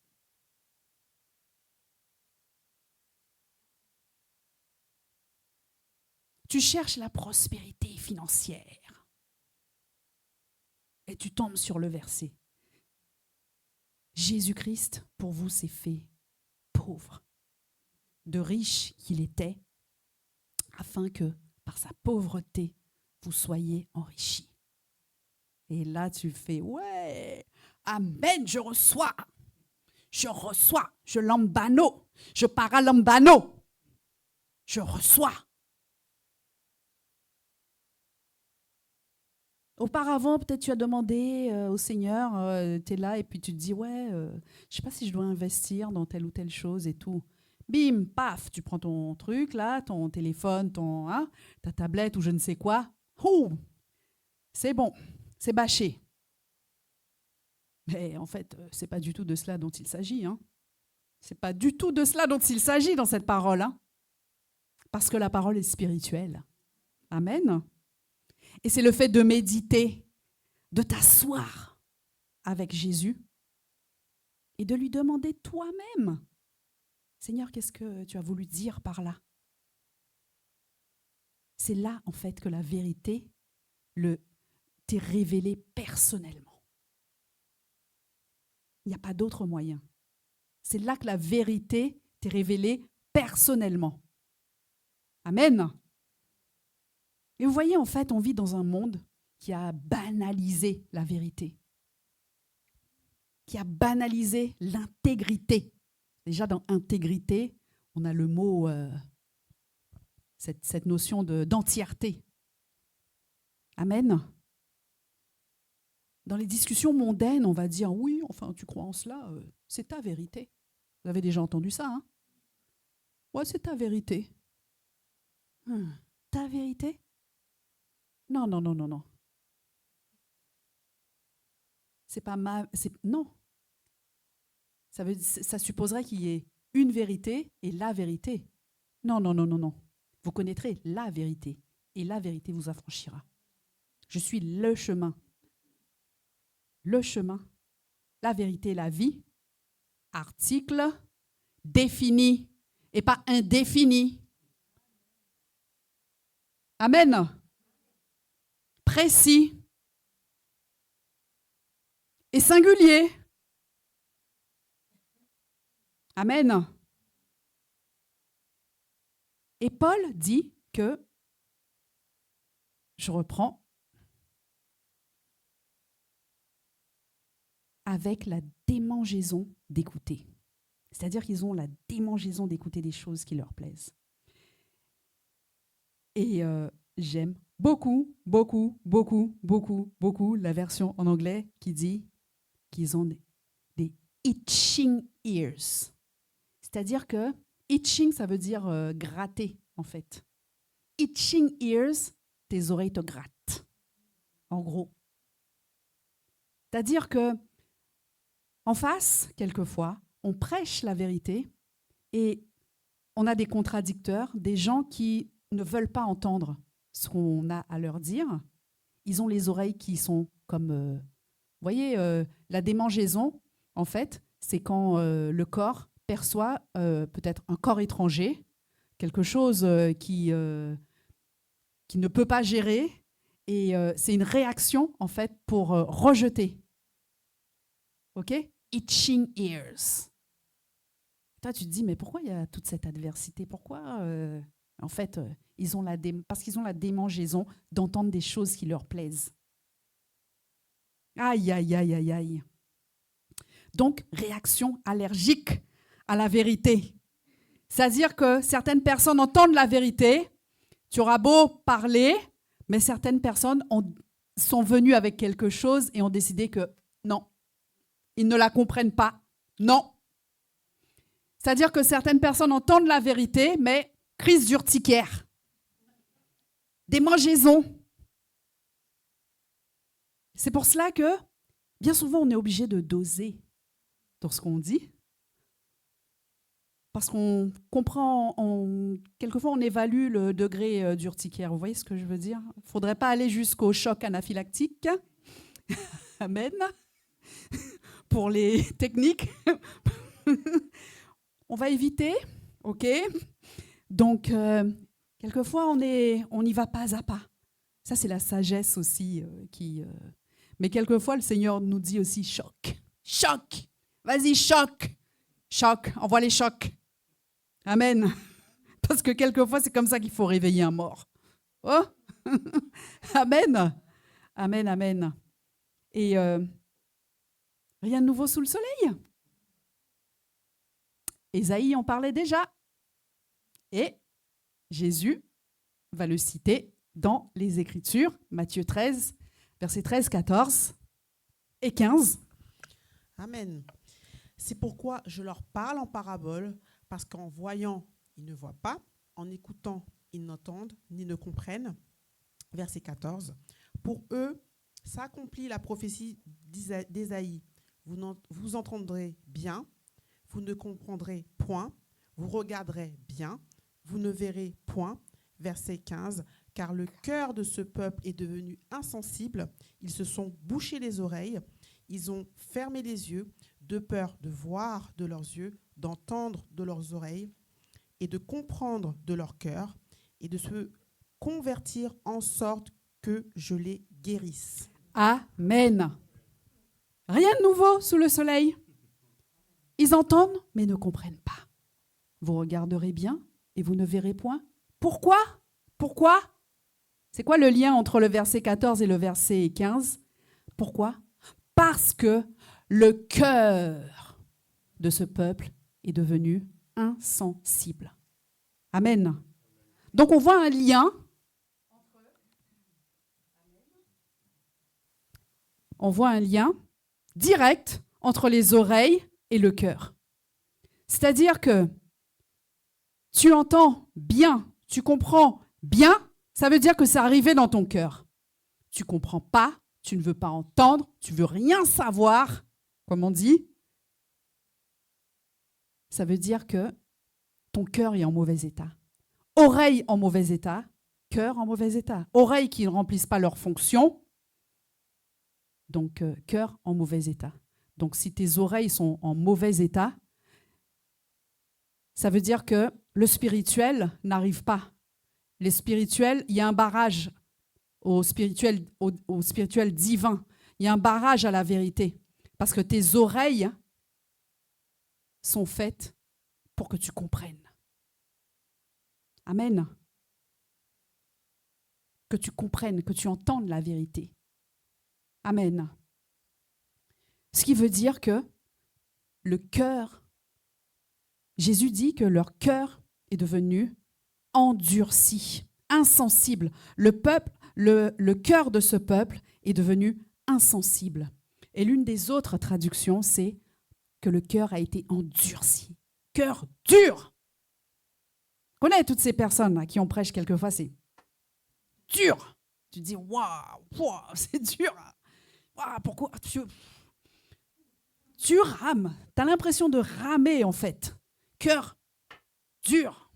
Tu cherches la prospérité financière et tu tombes sur le verset. Jésus-Christ, pour vous, s'est fait pauvre, de riche qu'il était, afin que, par sa pauvreté, vous soyez enrichis. Et là, tu fais, ouais, amen, je reçois, je lambano, je paralambano, je reçois. Auparavant, peut-être tu as demandé au Seigneur, tu es là et puis tu te dis, ouais, je ne sais pas si je dois investir dans telle ou telle chose et tout. Bim, paf, tu prends ton truc là, ton téléphone, ta tablette ou je ne sais quoi. C'est bon, c'est bâché. Mais en fait, ce n'est pas du tout de cela dont il s'agit. Ce n'est pas du tout de cela dont il s'agit dans cette parole. Parce que la parole est spirituelle. Amen. Et c'est le fait de méditer, de t'asseoir avec Jésus et de lui demander toi-même, Seigneur, qu'est-ce que tu as voulu dire par là ? C'est là, en fait, que la vérité t'est révélée personnellement. Il n'y a pas d'autre moyen. C'est là que la vérité t'est révélée personnellement. Amen. Et vous voyez, en fait, on vit dans un monde qui a banalisé la vérité, qui a banalisé l'intégrité. Déjà, dans intégrité, on a le mot, cette notion d'entièreté. Amen. Dans les discussions mondaines, on va dire, oui, enfin, tu crois en cela, c'est ta vérité. Vous avez déjà entendu ça, hein ? Ouais, c'est ta vérité. Ta vérité ? Non. C'est pas non. Ça supposerait qu'il y ait une vérité et la vérité. Non. Vous connaîtrez la vérité, et la vérité vous affranchira. Je suis le chemin, la vérité, la vie, article défini et pas indéfini. Amen. Précis et singulier. Amen. Et Paul dit que, je reprends, avec la démangeaison d'écouter. C'est-à-dire qu'ils ont la démangeaison d'écouter des choses qui leur plaisent. Et j'aime beaucoup la version en anglais qui dit qu'ils ont des itching ears. C'est-à-dire que itching, ça veut dire gratter, en fait. Itching ears, tes oreilles te grattent, en gros. C'est-à-dire que en face, quelquefois, on prêche la vérité et on a des contradicteurs, des gens qui ne veulent pas entendre ce qu'on a à leur dire. Ils ont les oreilles qui sont comme... vous voyez, la démangeaison, en fait, c'est quand le corps perçoit peut-être un corps étranger, quelque chose qui ne peut pas gérer, et c'est une réaction, en fait, pour rejeter. OK? Itching ears. Toi, tu te dis, mais pourquoi il y a toute cette adversité? Pourquoi, en fait, parce qu'ils ont la démangeaison d'entendre des choses qui leur plaisent. Aïe, aïe, aïe, aïe, aïe. Donc, réaction allergique à la vérité. C'est-à-dire que certaines personnes entendent la vérité, tu auras beau parler, mais certaines personnes sont venues avec quelque chose et ont décidé que non, ils ne la comprennent pas. Non. C'est-à-dire que certaines personnes entendent la vérité, mais crise d'urticaire, démangeaison. C'est pour cela que, bien souvent, on est obligé de doser dans ce qu'on dit. Parce qu'on comprend, quelquefois on évalue le degré d'urticaire. Vous voyez ce que je veux dire? Il ne faudrait pas aller jusqu'au choc anaphylactique. Amen. Pour les techniques. On va éviter, ok? Donc, quelquefois, on y va pas à pas. Ça, c'est la sagesse aussi Mais quelquefois, le Seigneur nous dit aussi choc. Choc! Vas-y, choc! Choc! Envoie les chocs. Amen. Parce que quelquefois, c'est comme ça qu'il faut réveiller un mort. Oh! Amen. Amen, amen. Et rien de nouveau sous le soleil. Ésaïe en parlait déjà. Et Jésus va le citer dans les Écritures, Matthieu 13, versets 13, 14 et 15. Amen. C'est pourquoi je leur parle en parabole, parce qu'en voyant, ils ne voient pas, en écoutant, ils n'entendent ni ne comprennent. Verset 14. Pour eux, s'accomplit la prophétie d'Ésaïe. Vous entendrez bien, vous ne comprendrez point, vous regarderez bien, vous ne verrez point. Verset 15. Car le cœur de ce peuple est devenu insensible, ils se sont bouchés les oreilles, ils ont fermé les yeux, de peur de voir de leurs yeux, d'entendre de leurs oreilles, et de comprendre de leur cœur, et de se convertir en sorte que je les guérisse. Amen. Rien de nouveau sous le soleil. Ils entendent, mais ne comprennent pas. Vous regarderez bien et vous ne verrez point. Pourquoi? Pourquoi? C'est quoi le lien entre le verset 14 et le verset 15? Pourquoi? Parce que le cœur de ce peuple est devenu insensible. Amen. Donc on voit un lien. On voit un lien direct entre les oreilles et le cœur. C'est-à-dire que tu entends bien, tu comprends bien, ça veut dire que c'est arrivé dans ton cœur. Tu ne comprends pas, tu ne veux pas entendre, tu ne veux rien savoir, comme on dit. Ça veut dire que ton cœur est en mauvais état. Oreilles en mauvais état, cœur en mauvais état. Oreilles qui ne remplissent pas leur fonction, donc cœur en mauvais état. Donc si tes oreilles sont en mauvais état, ça veut dire que le spirituel n'arrive pas. Les spirituels, il y a un barrage au spirituel divin. Il y a un barrage à la vérité. Parce que tes oreilles sont faites pour que tu comprennes. Amen. Que tu comprennes, que tu entendes la vérité. Amen. Ce qui veut dire que le cœur, Jésus dit que leur cœur est devenu endurci, insensible. Le cœur de ce peuple est devenu insensible. Et l'une des autres traductions, c'est que le cœur a été endurci. Cœur dur. On connaît toutes ces personnes là, qui on prêche quelquefois, c'est dur. Tu te dis, waouh, c'est dur. Waouh, pourquoi tu rames. Tu as l'impression de ramer en fait. Cœur dur.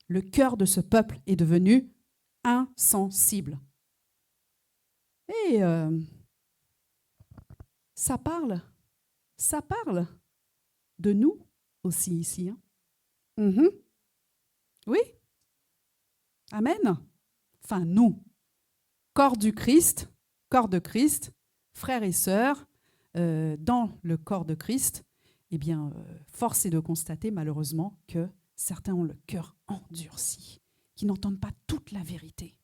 Le cœur de ce peuple est devenu insensible. Et ça parle de nous aussi ici. Hein. Oui. Amen. Enfin, nous, corps du Christ, corps de Christ, frères et sœurs, dans le corps de Christ, eh bien, force est de constater malheureusement que certains ont le cœur endurci, qui n'entendent pas toute la vérité,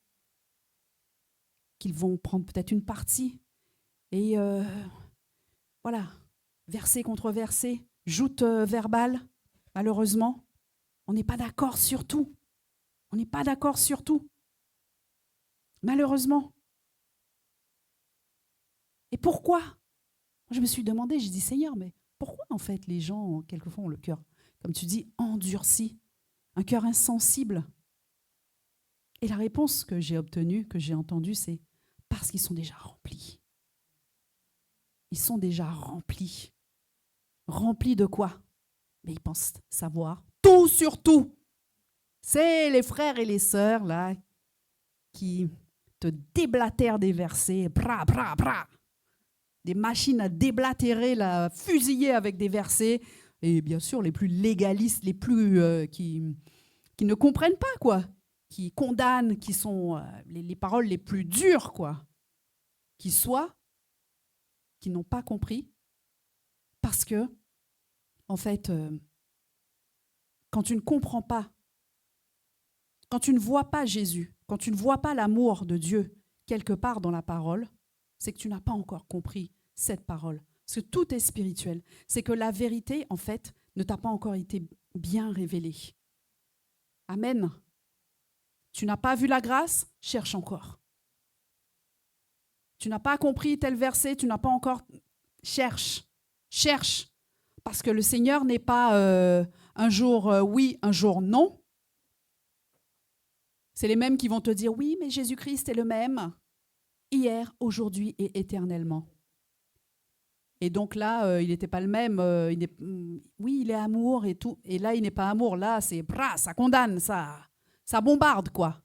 qu'ils vont prendre peut-être une partie et voilà, verset contre verset, joute verbale, malheureusement, on n'est pas d'accord sur tout. On n'est pas d'accord sur tout. Malheureusement. Et pourquoi ? Je me suis demandé, j'ai dit, Seigneur, mais pourquoi en fait les gens, quelquefois, ont le cœur, comme tu dis, endurci, un cœur insensible ? Et la réponse que j'ai obtenue, que j'ai entendue, c'est parce qu'ils sont déjà remplis. Ils sont déjà remplis. Remplis de quoi ? Mais ils pensent savoir tout sur tout. C'est les frères et les sœurs là qui te déblatèrent des versets, bra, bra, bra. Des machines à déblatérer, là, fusiller avec des versets. Et bien sûr, les plus légalistes, les plus qui ne comprennent pas, quoi. Qui condamnent, qui sont les paroles les plus dures, quoi. Qui n'ont pas compris. Parce que, en fait, quand tu ne comprends pas, quand tu ne vois pas Jésus, quand tu ne vois pas l'amour de Dieu quelque part dans la parole, c'est que tu n'as pas encore compris cette parole. Parce que tout est spirituel. C'est que la vérité, en fait, ne t'a pas encore été bien révélée. Amen. Tu n'as pas vu la grâce, cherche encore. Tu n'as pas compris tel verset, tu n'as pas encore... Cherche. Parce que le Seigneur n'est pas un jour oui, un jour non. C'est les mêmes qui vont te dire « Oui, mais Jésus-Christ est le même, hier, aujourd'hui et éternellement. » Et donc là, il n'était pas le même. Oui, il est amour et tout. Et là, il n'est pas amour. Là, c'est ça condamne, ça bombarde, quoi.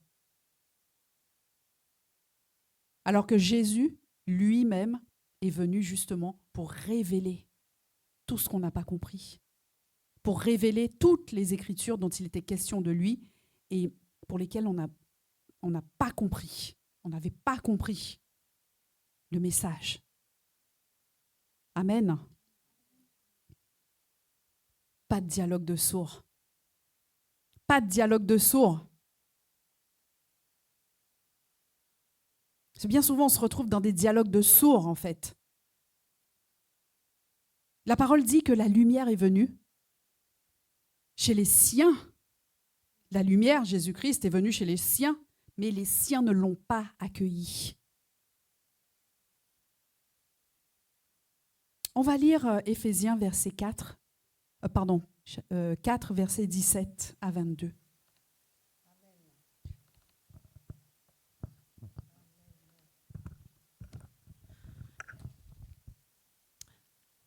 Alors que Jésus, lui-même, est venu justement pour révéler tout ce qu'on n'a pas compris. Pour révéler toutes les Écritures dont il était question de lui et pour lesquelles on n'a pas compris. On n'avait pas compris le message. Amen. Pas de dialogue de sourds. Pas de dialogue de sourds. C'est bien souvent, on se retrouve dans des dialogues de sourds, en fait. La parole dit que la lumière est venue chez les siens. La lumière, Jésus-Christ, est venue chez les siens, mais les siens ne l'ont pas accueilli. On va lire Éphésiens verset 4, 4, versets 17 à 22.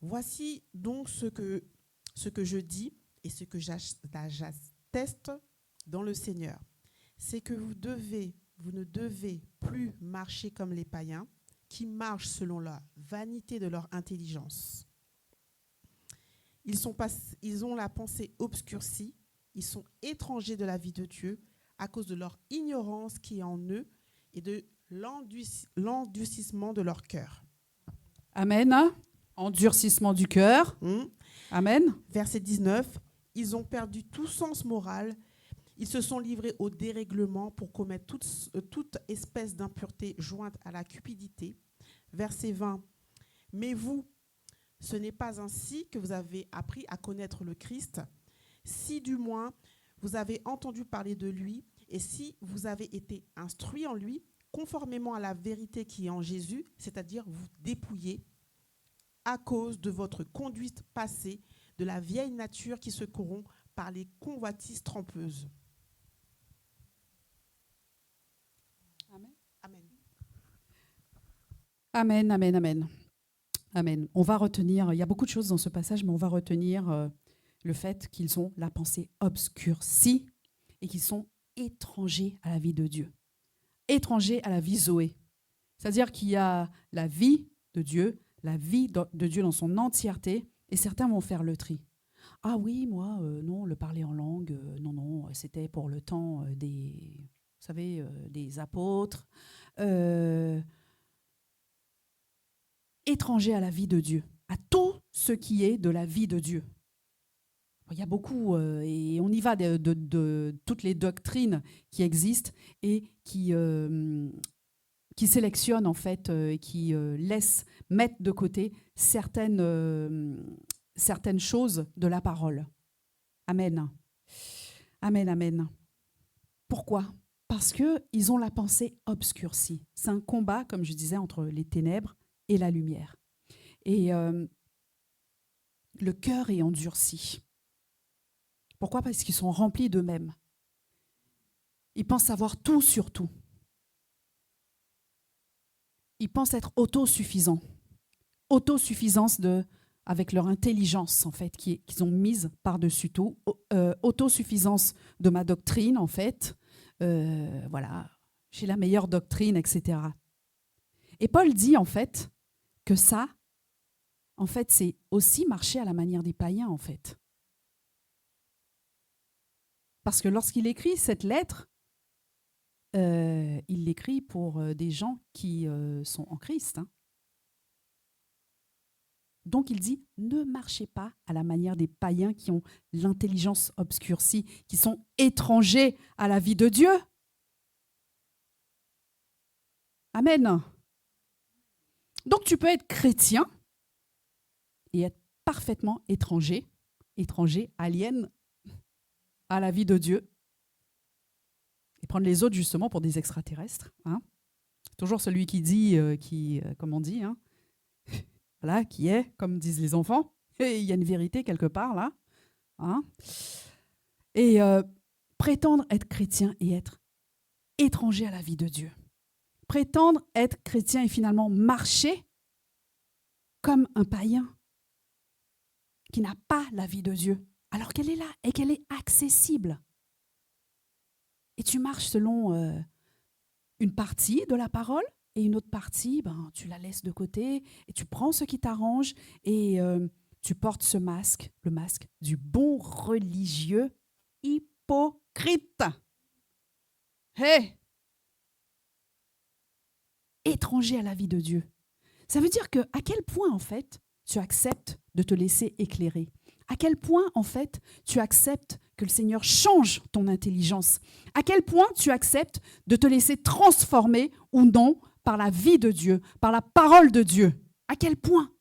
Voici donc ce que je dis et ce que j'atteste dans le Seigneur, c'est que vous ne devez plus marcher comme les païens qui marchent selon la vanité de leur intelligence. Ils ont la pensée obscurcie, ils sont étrangers de la vie de Dieu à cause de leur ignorance qui est en eux et de l'endurcissement de leur cœur. Amen. Endurcissement du cœur. Amen. Verset 19, ils ont perdu tout sens moral, ils se sont livrés au dérèglement pour commettre toute espèce d'impureté jointe à la cupidité. Verset 20, mais vous, ce n'est pas ainsi que vous avez appris à connaître le Christ, si du moins vous avez entendu parler de lui et si vous avez été instruits en lui, conformément à la vérité qui est en Jésus, c'est-à-dire vous dépouiller à cause de votre conduite passée, de la vieille nature qui se corrompt par les convoitises trompeuses. Amen. Amen. Amen, amen, amen. Amen. On va retenir, il y a beaucoup de choses dans ce passage, mais on va retenir le fait qu'ils ont la pensée obscurcie et qu'ils sont étrangers à la vie de Dieu. Étrangers à la vie Zoé. C'est-à-dire qu'il y a la vie de Dieu, la vie de Dieu dans son entièreté, et certains vont faire le tri. Ah oui, moi, non, le parler en langue, non, c'était pour le temps des, vous savez, des apôtres. Étrangers à la vie de Dieu, à tout ce qui est de la vie de Dieu. Il y a beaucoup, et on y va de toutes les doctrines qui existent et qui sélectionnent en fait, qui laissent mettre de côté certaines choses de la parole. Amen. Amen, amen. Pourquoi ? Parce qu'ils ont la pensée obscurcie. C'est un combat, comme je disais, entre les ténèbres et la lumière. Et le cœur est endurci. Pourquoi ? Parce qu'ils sont remplis d'eux-mêmes. Ils pensent savoir tout sur tout. Ils pensent être autosuffisants. Autosuffisance avec leur intelligence, en fait, qu'ils ont mise par-dessus tout. Autosuffisance de ma doctrine, en fait. Voilà, j'ai la meilleure doctrine, etc. Et Paul dit, en fait, que ça, en fait, c'est aussi marcher à la manière des païens, en fait. Parce que lorsqu'il écrit cette lettre, il l'écrit pour des gens qui sont en Christ. Hein. Donc il dit, ne marchez pas à la manière des païens qui ont l'intelligence obscurcie, qui sont étrangers à la vie de Dieu. Amen. Donc tu peux être chrétien et être parfaitement étranger, alien à la vie de Dieu, et prendre les autres justement pour des extraterrestres. Hein. Toujours celui qui dit, comme on dit, hein, voilà, qui est, comme disent les enfants, et il y a une vérité quelque part là. Hein. Et prétendre être chrétien et être étranger à la vie de Dieu. Prétendre être chrétien et finalement marcher comme un païen qui n'a pas la vie de Dieu, alors qu'elle est là et qu'elle est accessible. Et tu marches selon une partie de la parole et une autre partie, tu la laisses de côté et tu prends ce qui t'arrange et tu portes ce masque, le masque du bon religieux hypocrite. Hé! Étranger à la vie de Dieu. Ça veut dire à quel point, en fait, tu acceptes de te laisser éclairer. À quel point, en fait, tu acceptes que le Seigneur change ton intelligence. À quel point tu acceptes de te laisser transformer ou non par la vie de Dieu, par la parole de Dieu. À quel point?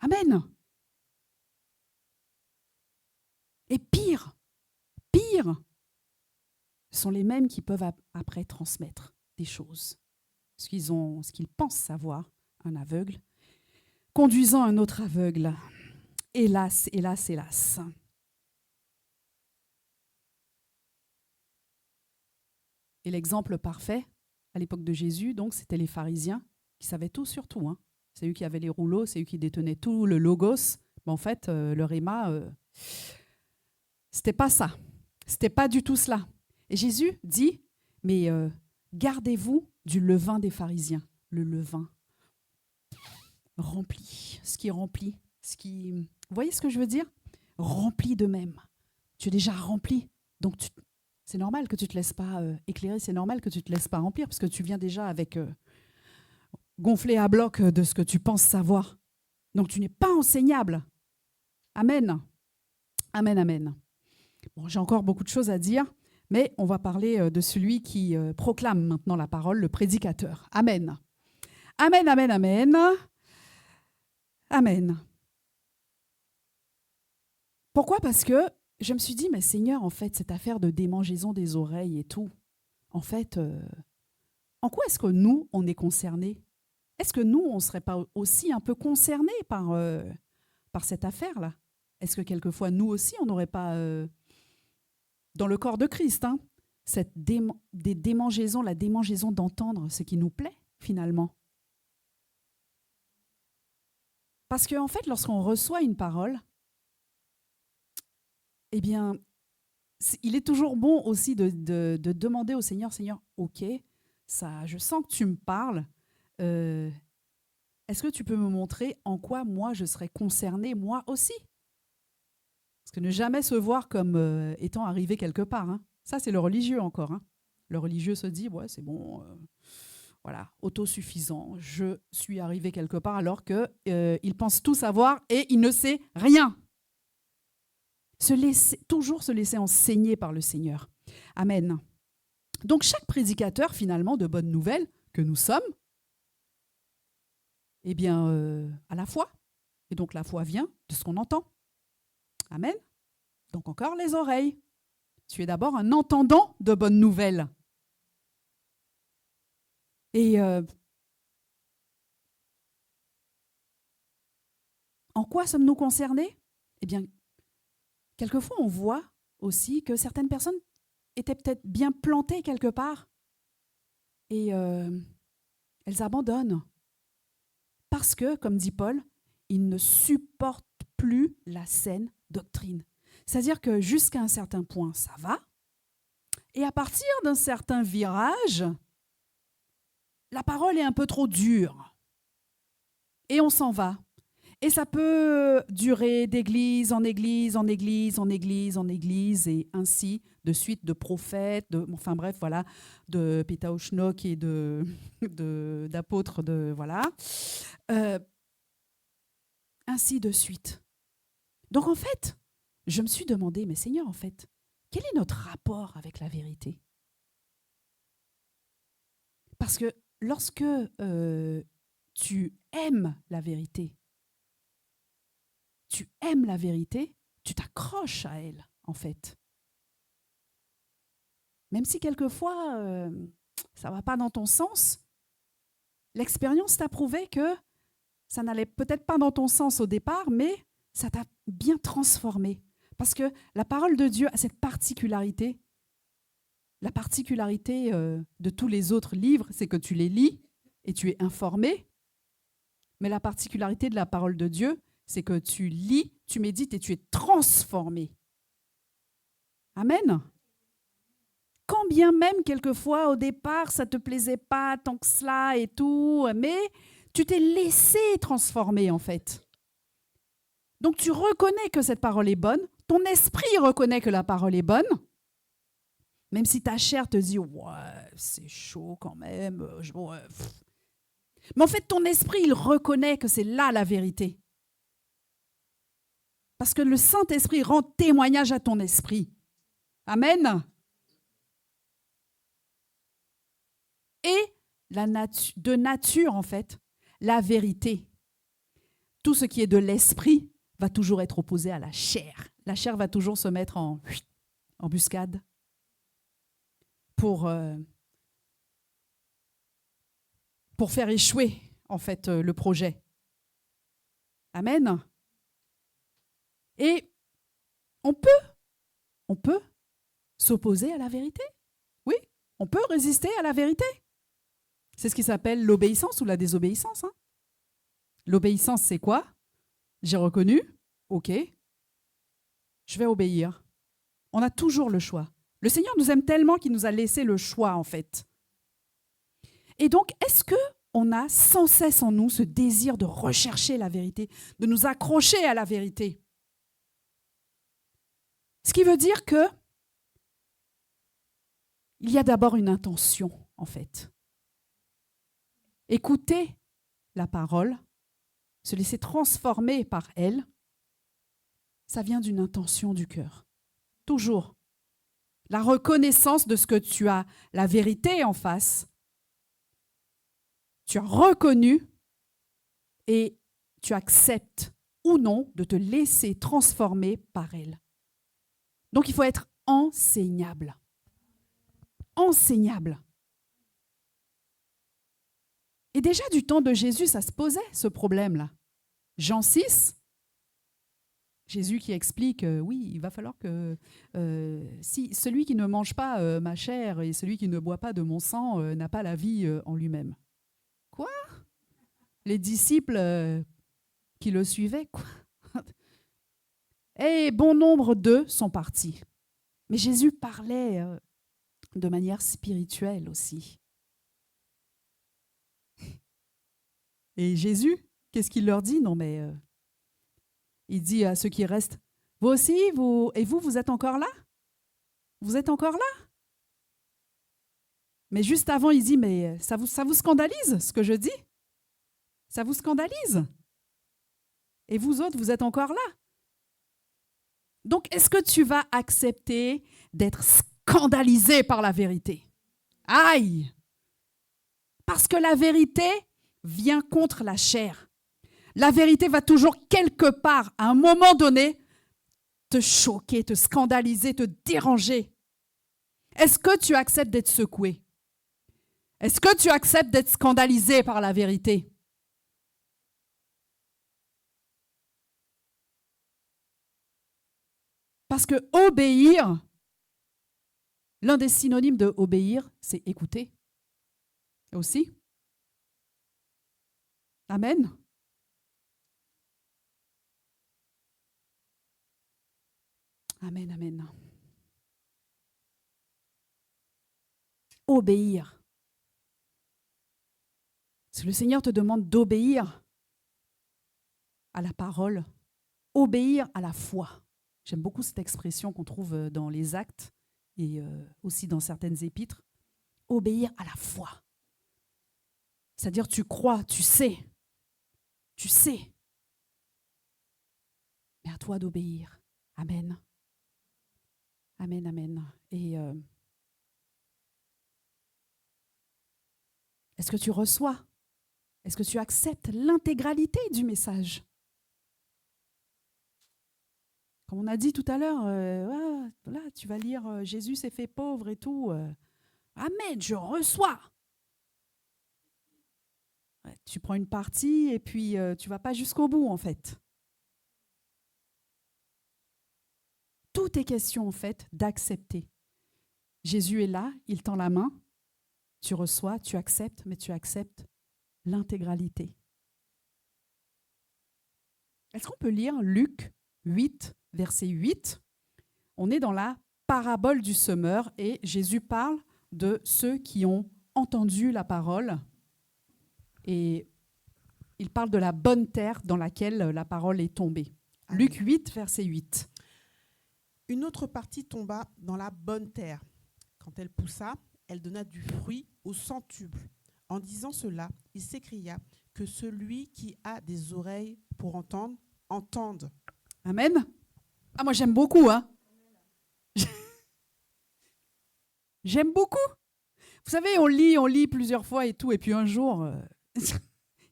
Amen. Et pire, sont les mêmes qui peuvent après transmettre des choses. Ce qu'ils pensent savoir, un aveugle, conduisant un autre aveugle. Hélas, hélas, hélas. Et l'exemple parfait, à l'époque de Jésus, donc, c'était les pharisiens qui savaient tout sur tout. Hein. C'est eux qui avaient les rouleaux, c'est eux qui détenaient tout le logos. Mais en fait, le réma, c'était pas ça. C'était pas du tout cela. Et Jésus dit, mais gardez-vous du levain des pharisiens. Le levain rempli, ce qui est rempli, vous voyez ce que je veux dire? Rempli d'eux-mêmes. Tu es déjà rempli, donc c'est normal que tu ne te laisses pas éclairer, c'est normal que tu ne te laisses pas remplir, parce que tu viens déjà avec gonflé à bloc de ce que tu penses savoir. Donc tu n'es pas enseignable. Amen. Amen, amen. Bon, j'ai encore beaucoup de choses à dire, mais on va parler de celui qui proclame maintenant la parole, le prédicateur. Amen. Amen, amen, amen. Amen. Pourquoi? Parce que je me suis dit, mais Seigneur, en fait, cette affaire de démangeaison des oreilles et tout, en fait, en quoi est-ce que nous, on est concernés? Est-ce que nous, on ne serait pas aussi un peu concernés par cette affaire-là? Est-ce que quelquefois, nous aussi, on n'aurait pas, dans le corps de Christ, hein, des démangeaisons, la démangeaison d'entendre ce qui nous plaît, finalement? Parce qu'en fait, lorsqu'on reçoit une parole, eh bien, il est toujours bon aussi de demander au Seigneur, Seigneur, ok, ça, je sens que tu me parles. Est-ce que tu peux me montrer en quoi moi je serais concernée, moi aussi? Parce que ne jamais se voir comme étant arrivé quelque part, hein. Ça c'est le religieux encore, hein. Le religieux se dit, ouais c'est bon, voilà, autosuffisant, je suis arrivé quelque part alors qu'il pense tout savoir et il ne sait rien. Toujours se laisser enseigner par le Seigneur. Amen. Donc chaque prédicateur finalement de bonnes nouvelles que nous sommes, eh bien, à la foi. Et donc la foi vient de ce qu'on entend. Amen. Donc encore les oreilles. Tu es d'abord un entendant de bonnes nouvelles. Et en quoi sommes-nous concernés? Eh bien, quelquefois on voit aussi que certaines personnes étaient peut-être bien plantées quelque part et elles abandonnent. Parce que, comme dit Paul, ils ne supportent plus la saine doctrine. C'est-à-dire que jusqu'à un certain point, ça va. Et à partir d'un certain virage, la parole est un peu trop dure. Et on s'en va. Et ça peut durer d'église en église, en église, en église, en église, et ainsi de suite de prophètes, enfin bref, voilà, de Peter Schnock et d'apôtres, voilà. Ainsi de suite. Donc en fait, je me suis demandé, mais Seigneur, en fait, quel est notre rapport avec la vérité? Parce que lorsque tu aimes la vérité, tu t'accroches à elle, en fait. Même si quelquefois, ça ne va pas dans ton sens, l'expérience t'a prouvé que ça n'allait peut-être pas dans ton sens au départ, mais ça t'a bien transformé. Parce que la parole de Dieu a cette particularité. La particularité de tous les autres livres, c'est que tu les lis et tu es informé. Mais la particularité de la parole de Dieu, c'est que tu lis, tu médites et tu es transformé. Amen. Quand bien même, quelquefois, au départ, ça ne te plaisait pas tant que cela et tout, mais tu t'es laissé transformer, en fait. Donc, tu reconnais que cette parole est bonne, ton esprit reconnaît que la parole est bonne, même si ta chair te dit « ouais, c'est chaud quand même. » Mais en fait, ton esprit, il reconnaît que c'est là la vérité. Parce que le Saint-Esprit rend témoignage à ton esprit. Amen. Et de nature, en fait, la vérité. Tout ce qui est de l'esprit va toujours être opposé à la chair. La chair va toujours se mettre en embuscade pour faire échouer, en fait, le projet. Amen. Et on peut s'opposer à la vérité. Oui, on peut résister à la vérité. C'est ce qui s'appelle l'obéissance ou la désobéissance. Hein. L'obéissance, c'est quoi? J'ai reconnu, ok, je vais obéir. On a toujours le choix. Le Seigneur nous aime tellement qu'il nous a laissé le choix, en fait. Et donc, est-ce qu'on a sans cesse en nous ce désir de rechercher la vérité, de nous accrocher à la vérité? Ce qui veut dire que il y a d'abord une intention, en fait. Écouter la parole, se laisser transformer par elle, ça vient d'une intention du cœur. Toujours. La reconnaissance de ce que tu as, la vérité en face. Tu as reconnu et tu acceptes ou non de te laisser transformer par elle. Donc il faut être enseignable. Enseignable. Et déjà du temps de Jésus, ça se posait ce problème-là. Jean 6, Jésus qui explique, oui, il va falloir que si celui qui ne mange pas ma chair et celui qui ne boit pas de mon sang n'a pas la vie en lui-même. Quoi? Les disciples qui le suivaient, quoi? Et bon nombre d'eux sont partis. Mais Jésus parlait de manière spirituelle aussi. Et Jésus, qu'est-ce qu'il leur dit? Non, mais il dit à ceux qui restent, vous aussi, vous êtes encore là? Vous êtes encore là? Mais juste avant, il dit, mais ça vous scandalise ce que je dis? Ça vous scandalise? Et vous autres, vous êtes encore là? Donc, est-ce que tu vas accepter d'être scandalisé par la vérité? Aïe! Parce que la vérité vient contre la chair. La vérité va toujours quelque part, à un moment donné, te choquer, te scandaliser, te déranger. Est-ce que tu acceptes d'être secoué? Est-ce que tu acceptes d'être scandalisé par la vérité? Parce que obéir, l'un des synonymes de obéir, c'est écouter. Aussi. Amen. Amen, amen. Obéir. Si le Seigneur te demande d'obéir à la parole, obéir à la foi. J'aime beaucoup cette expression qu'on trouve dans les actes et aussi dans certaines épîtres. Obéir à la foi. C'est-à-dire tu crois, tu sais. Tu sais. Mais à toi d'obéir. Amen. Amen, amen. Et est-ce que tu reçois? Est-ce que tu acceptes l'intégralité du message? Comme on a dit tout à l'heure, là, tu vas lire Jésus s'est fait pauvre et tout. Amen, je reçois. Ouais, tu prends une partie et puis tu ne vas pas jusqu'au bout en fait. Tout est question en fait d'accepter. Jésus est là, il tend la main, tu reçois, tu acceptes, mais tu acceptes l'intégralité. Est-ce qu'on peut lire Luc 8, verset 8? On est dans la parabole du semeur et Jésus parle de ceux qui ont entendu la parole et il parle de la bonne terre dans laquelle la parole est tombée. Amen. Luc 8, verset 8. Une autre partie tomba dans la bonne terre. Quand elle poussa, elle donna du fruit au centuple. En disant cela, il s'écria que celui qui a des oreilles pour entendre, entende. Amen. Ah, moi j'aime beaucoup, hein. J'aime beaucoup. Vous savez, on lit plusieurs fois et tout, et puis un jour, il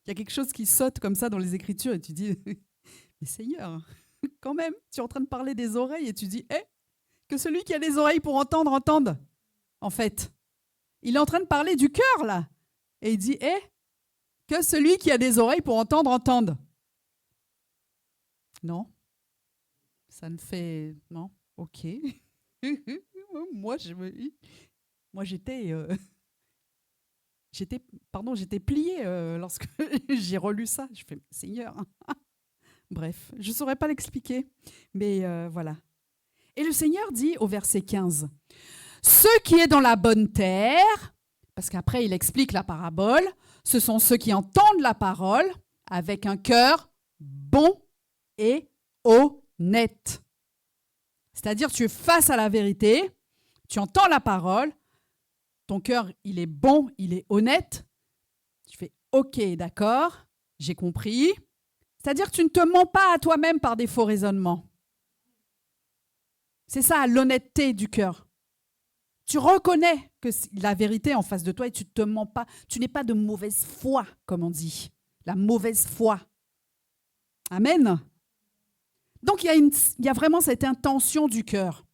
y a quelque chose qui saute comme ça dans les Écritures, et tu dis, mais Seigneur, quand même, tu es en train de parler des oreilles, et tu dis, que celui qui a des oreilles pour entendre, entende. En fait, il est en train de parler du cœur, là. Et il dit, que celui qui a des oreilles pour entendre, entende. Non. Ça ne fait... Non. OK. Moi, j'étais pliée lorsque j'ai relu ça. Je fais, Seigneur. Bref, je ne saurais pas l'expliquer. Mais voilà. Et le Seigneur dit au verset 15, « Ce qui est dans la bonne terre, parce qu'après il explique la parabole, ce sont ceux qui entendent la parole avec un cœur bon et honnête. » C'est-à-dire, tu es face à la vérité, tu entends la parole, ton cœur, il est bon, il est honnête. Tu fais « Ok, d'accord, j'ai compris. » C'est-à-dire que tu ne te mens pas à toi-même par des faux raisonnements. C'est ça, l'honnêteté du cœur. Tu reconnais que la vérité en face de toi et tu ne te mens pas. Tu n'es pas de mauvaise foi, comme on dit. La mauvaise foi. Amen. Donc, il y a vraiment cette intention du cœur.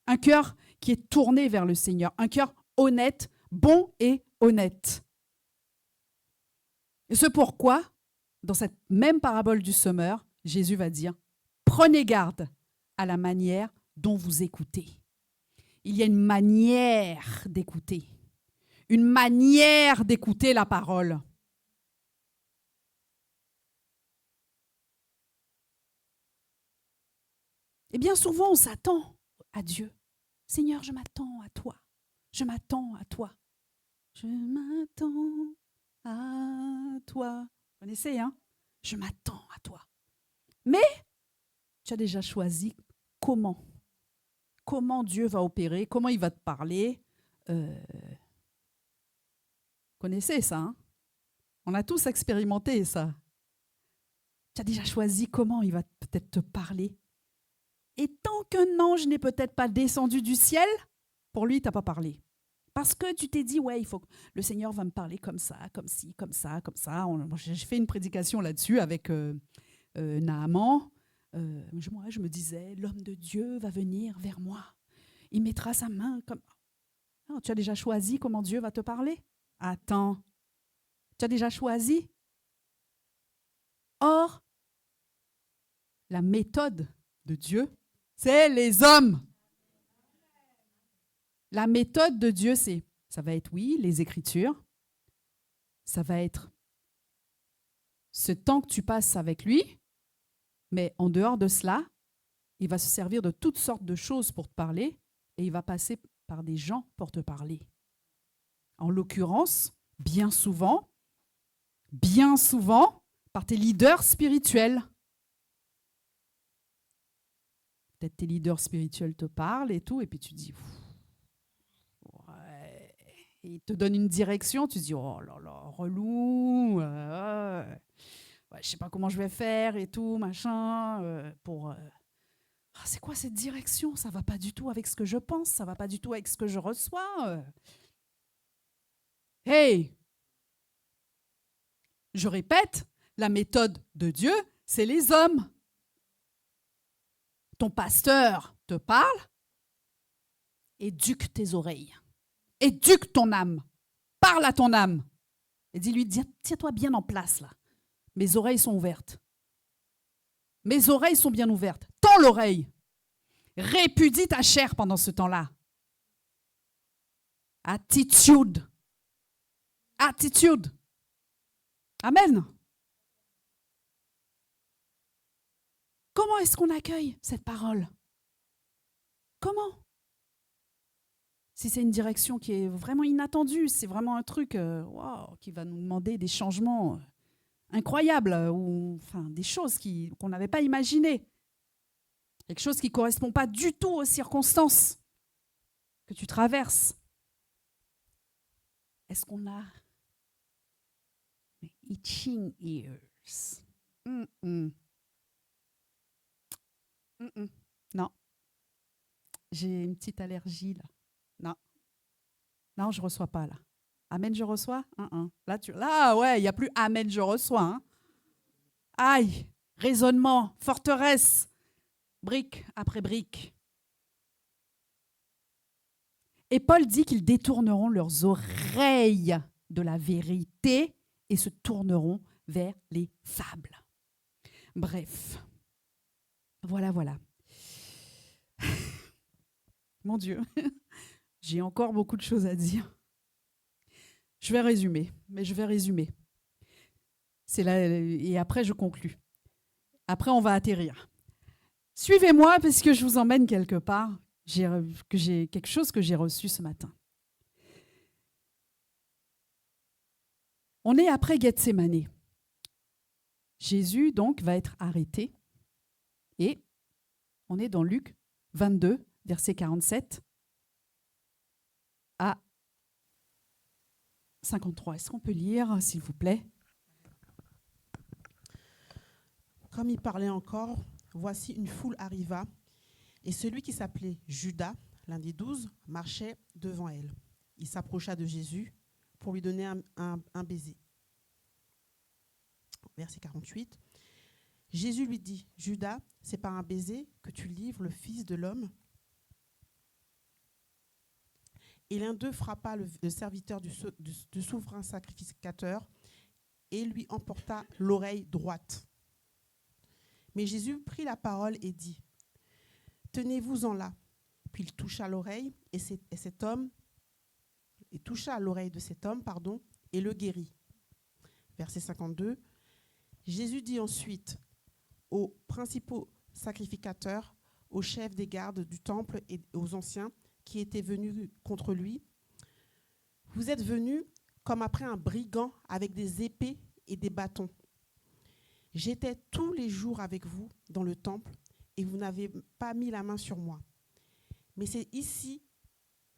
Un cœur qui est tourné vers le Seigneur. Un cœur honnête, bon et honnête. Et c'est pourquoi, dans cette même parabole du semeur, Jésus va dire « Prenez garde à la manière dont vous écoutez. » Il y a une manière d'écouter. Une manière d'écouter la parole. Et bien souvent, on s'attend à Dieu. « Seigneur, je m'attends à toi. Je m'attends à toi. Je m'attends à toi. » Vous connaissez, hein? Je m'attends à toi. Mais tu as déjà choisi comment. Comment Dieu va opérer, comment il va te parler. Vous connaissez ça, hein? On a tous expérimenté ça. Tu as déjà choisi comment il va peut-être te parler. Et tant qu'un ange n'est peut-être pas descendu du ciel, pour lui, tu n'as pas parlé. Parce que tu t'es dit, ouais, il faut que le Seigneur va me parler comme ça, comme ci, comme ça, comme ça. J'ai fait une prédication là-dessus avec Naaman. Moi, je me disais, l'homme de Dieu va venir vers moi. Il mettra sa main comme... Non, tu as déjà choisi comment Dieu va te parler? Attends. Tu as déjà choisi? Or, la méthode de Dieu, c'est les hommes. La méthode de Dieu, ça va être, oui, les Écritures. Ça va être ce temps que tu passes avec lui. Mais en dehors de cela, il va se servir de toutes sortes de choses pour te parler et il va passer par des gens pour te parler. En l'occurrence, bien souvent, par tes leaders spirituels. Peut-être tes leaders spirituels te parlent et tout, et puis tu dis, ouais. Et ils te donnent une direction, tu dis, oh là là, relou, ouais, je sais pas comment je vais faire et tout, machin, c'est quoi cette direction? Ça va pas du tout avec ce que je pense, ça va pas du tout avec ce que je reçois. Hey! Je répète, la méthode de Dieu, c'est les hommes. Ton pasteur te parle, éduque tes oreilles, éduque ton âme, parle à ton âme et dis-lui, tiens-toi bien en place là. Mes oreilles sont ouvertes. Mes oreilles sont bien ouvertes. Tends l'oreille. Répudie ta chair pendant ce temps-là. Attitude. Attitude. Amen. Comment est-ce qu'on accueille cette parole? Comment? Si c'est une direction qui est vraiment inattendue, c'est vraiment un truc qui va nous demander des changements incroyables ou des choses qu'on n'avait pas imaginées. Quelque chose qui ne correspond pas du tout aux circonstances que tu traverses. Est-ce qu'on a itching ears? Non. J'ai une petite allergie là. Non, je ne reçois pas là. Amen, je reçois? Là, ouais, il n'y a plus amen, je reçois. Hein. Aïe, raisonnement, forteresse, brique après brique. Et Paul dit qu'ils détourneront leurs oreilles de la vérité et se tourneront vers les fables. Bref, voilà. Mon Dieu, j'ai encore beaucoup de choses à dire. Je vais résumer. Et après, je conclus. Après, on va atterrir. Suivez-moi parce que je vous emmène quelque part, j'ai quelque chose que j'ai reçu ce matin. On est après Gethsémané. Jésus, donc, va être arrêté. Et on est dans Luc 22, verset 47 à 53. Est-ce qu'on peut lire, s'il vous plaît? Comme il parlait encore, voici une foule arriva, et celui qui s'appelait Judas, l'un des 12, marchait devant elle. Il s'approcha de Jésus pour lui donner un baiser. Verset 48. Jésus lui dit, Judas, c'est par un baiser que tu livres le Fils de l'homme? Et l'un d'eux frappa le serviteur du souverain sacrificateur et lui emporta l'oreille droite. Mais Jésus prit la parole et dit, tenez-vous-en là. Puis il toucha l'oreille toucha à l'oreille de cet homme, et le guérit. Verset 52. Jésus dit ensuite aux principaux sacrificateurs, aux chefs des gardes du temple et aux anciens qui étaient venus contre lui, vous êtes venus comme après un brigand avec des épées et des bâtons. J'étais tous les jours avec vous dans le temple et vous n'avez pas mis la main sur moi. Mais c'est ici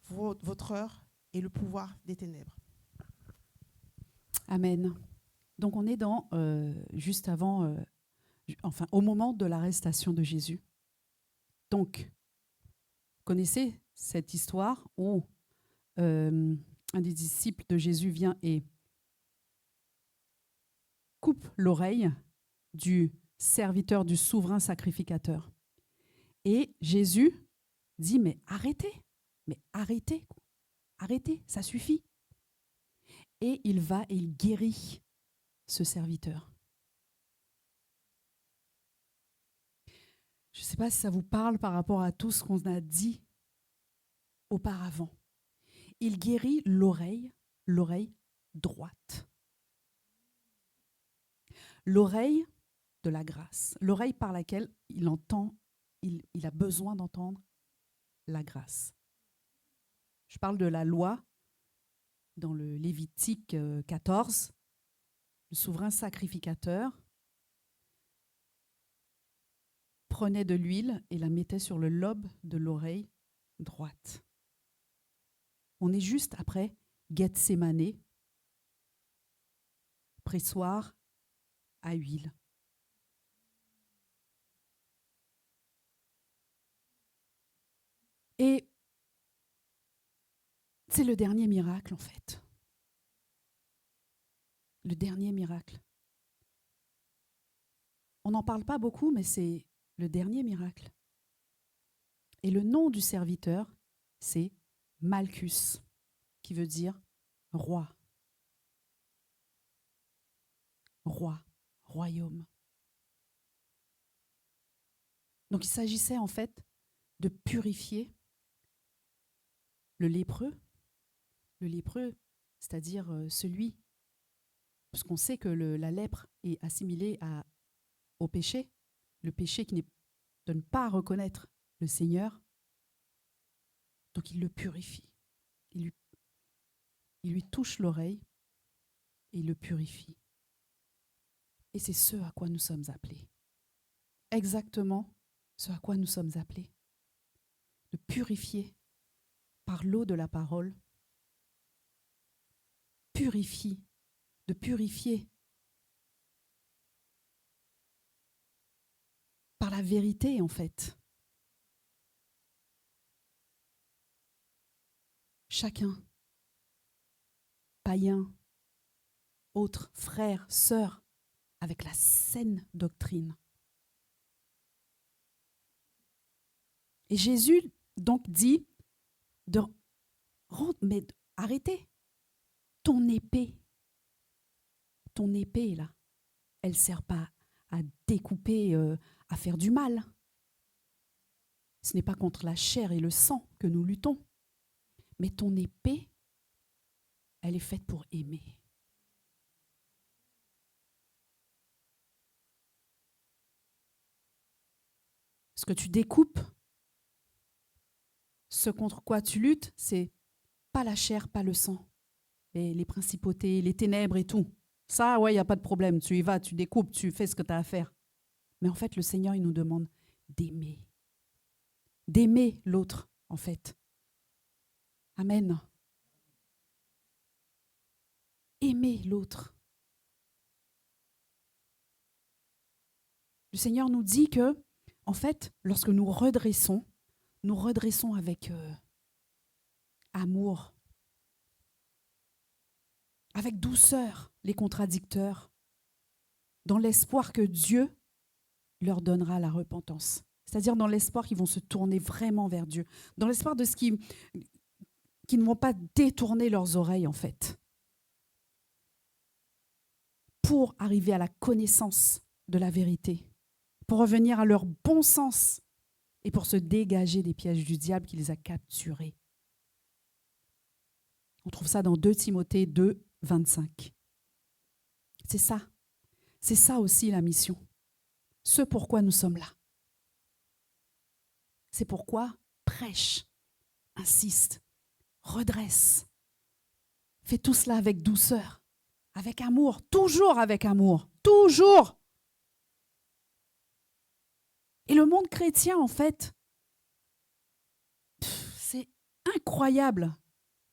votre heure et le pouvoir des ténèbres. Amen. Donc on est dans, juste avant, au moment de l'arrestation de Jésus. Donc, vous connaissez cette histoire où un des disciples de Jésus vient et coupe l'oreille du serviteur du souverain sacrificateur. Et Jésus dit, mais arrêtez, ça suffit. Et il va et il guérit ce serviteur. Je ne sais pas si ça vous parle par rapport à tout ce qu'on a dit auparavant. Il guérit l'oreille droite. L'oreille de la grâce, l'oreille par laquelle il entend, il a besoin d'entendre la grâce. Je parle de la loi dans le Lévitique 14, le souverain sacrificateur prenait de l'huile et la mettait sur le lobe de l'oreille droite. On est juste après Gethsémané, pressoir à huile. Et c'est le dernier miracle en fait. Le dernier miracle. On n'en parle pas beaucoup, mais c'est le dernier miracle. Et le nom du serviteur, c'est Malchus, qui veut dire roi. Roi, royaume. Donc il s'agissait en fait de purifier le lépreux, c'est-à-dire celui, parce qu'on sait que la lèpre est assimilée au péché, le péché qui n'est de ne pas reconnaître le Seigneur. Donc il le purifie, il lui touche l'oreille et il le purifie. Et c'est ce à quoi nous sommes appelés. Exactement ce à quoi nous sommes appelés. De purifier par l'eau de la parole. De purifier par la vérité en fait. Chacun, païen, autre, frère, sœur, avec la saine doctrine. Et Jésus donc dit, mais arrêtez, ton épée là, elle ne sert pas à découper, à faire du mal. Ce n'est pas contre la chair et le sang que nous luttons, mais ton épée, elle est faite pour aimer. Ce que tu découpes, ce contre quoi tu luttes, c'est pas la chair, pas le sang, et les principautés, les ténèbres et tout. Ça, ouais, il n'y a pas de problème. Tu y vas, tu découpes, tu fais ce que tu as à faire. Mais en fait, le Seigneur, il nous demande d'aimer. D'aimer l'autre, en fait. Amen. Aimer l'autre. Le Seigneur nous dit que, en fait, lorsque nous redressons avec amour, avec douceur les contradicteurs, dans l'espoir que Dieu leur donnera la repentance. C'est-à-dire dans l'espoir qu'ils vont se tourner vraiment vers Dieu, dans l'espoir de qu'ils ne vont pas détourner leurs oreilles, en fait, pour arriver à la connaissance de la vérité, pour revenir à leur bon sens et pour se dégager des pièges du diable qui les a capturés. On trouve ça dans 2 Timothée 2, 25. C'est ça aussi la mission. Ce pourquoi nous sommes là. C'est pourquoi prêche, insiste, redresse. Fais tout cela avec douceur, avec amour, toujours avec amour, toujours. Et le monde chrétien, en fait, c'est incroyable.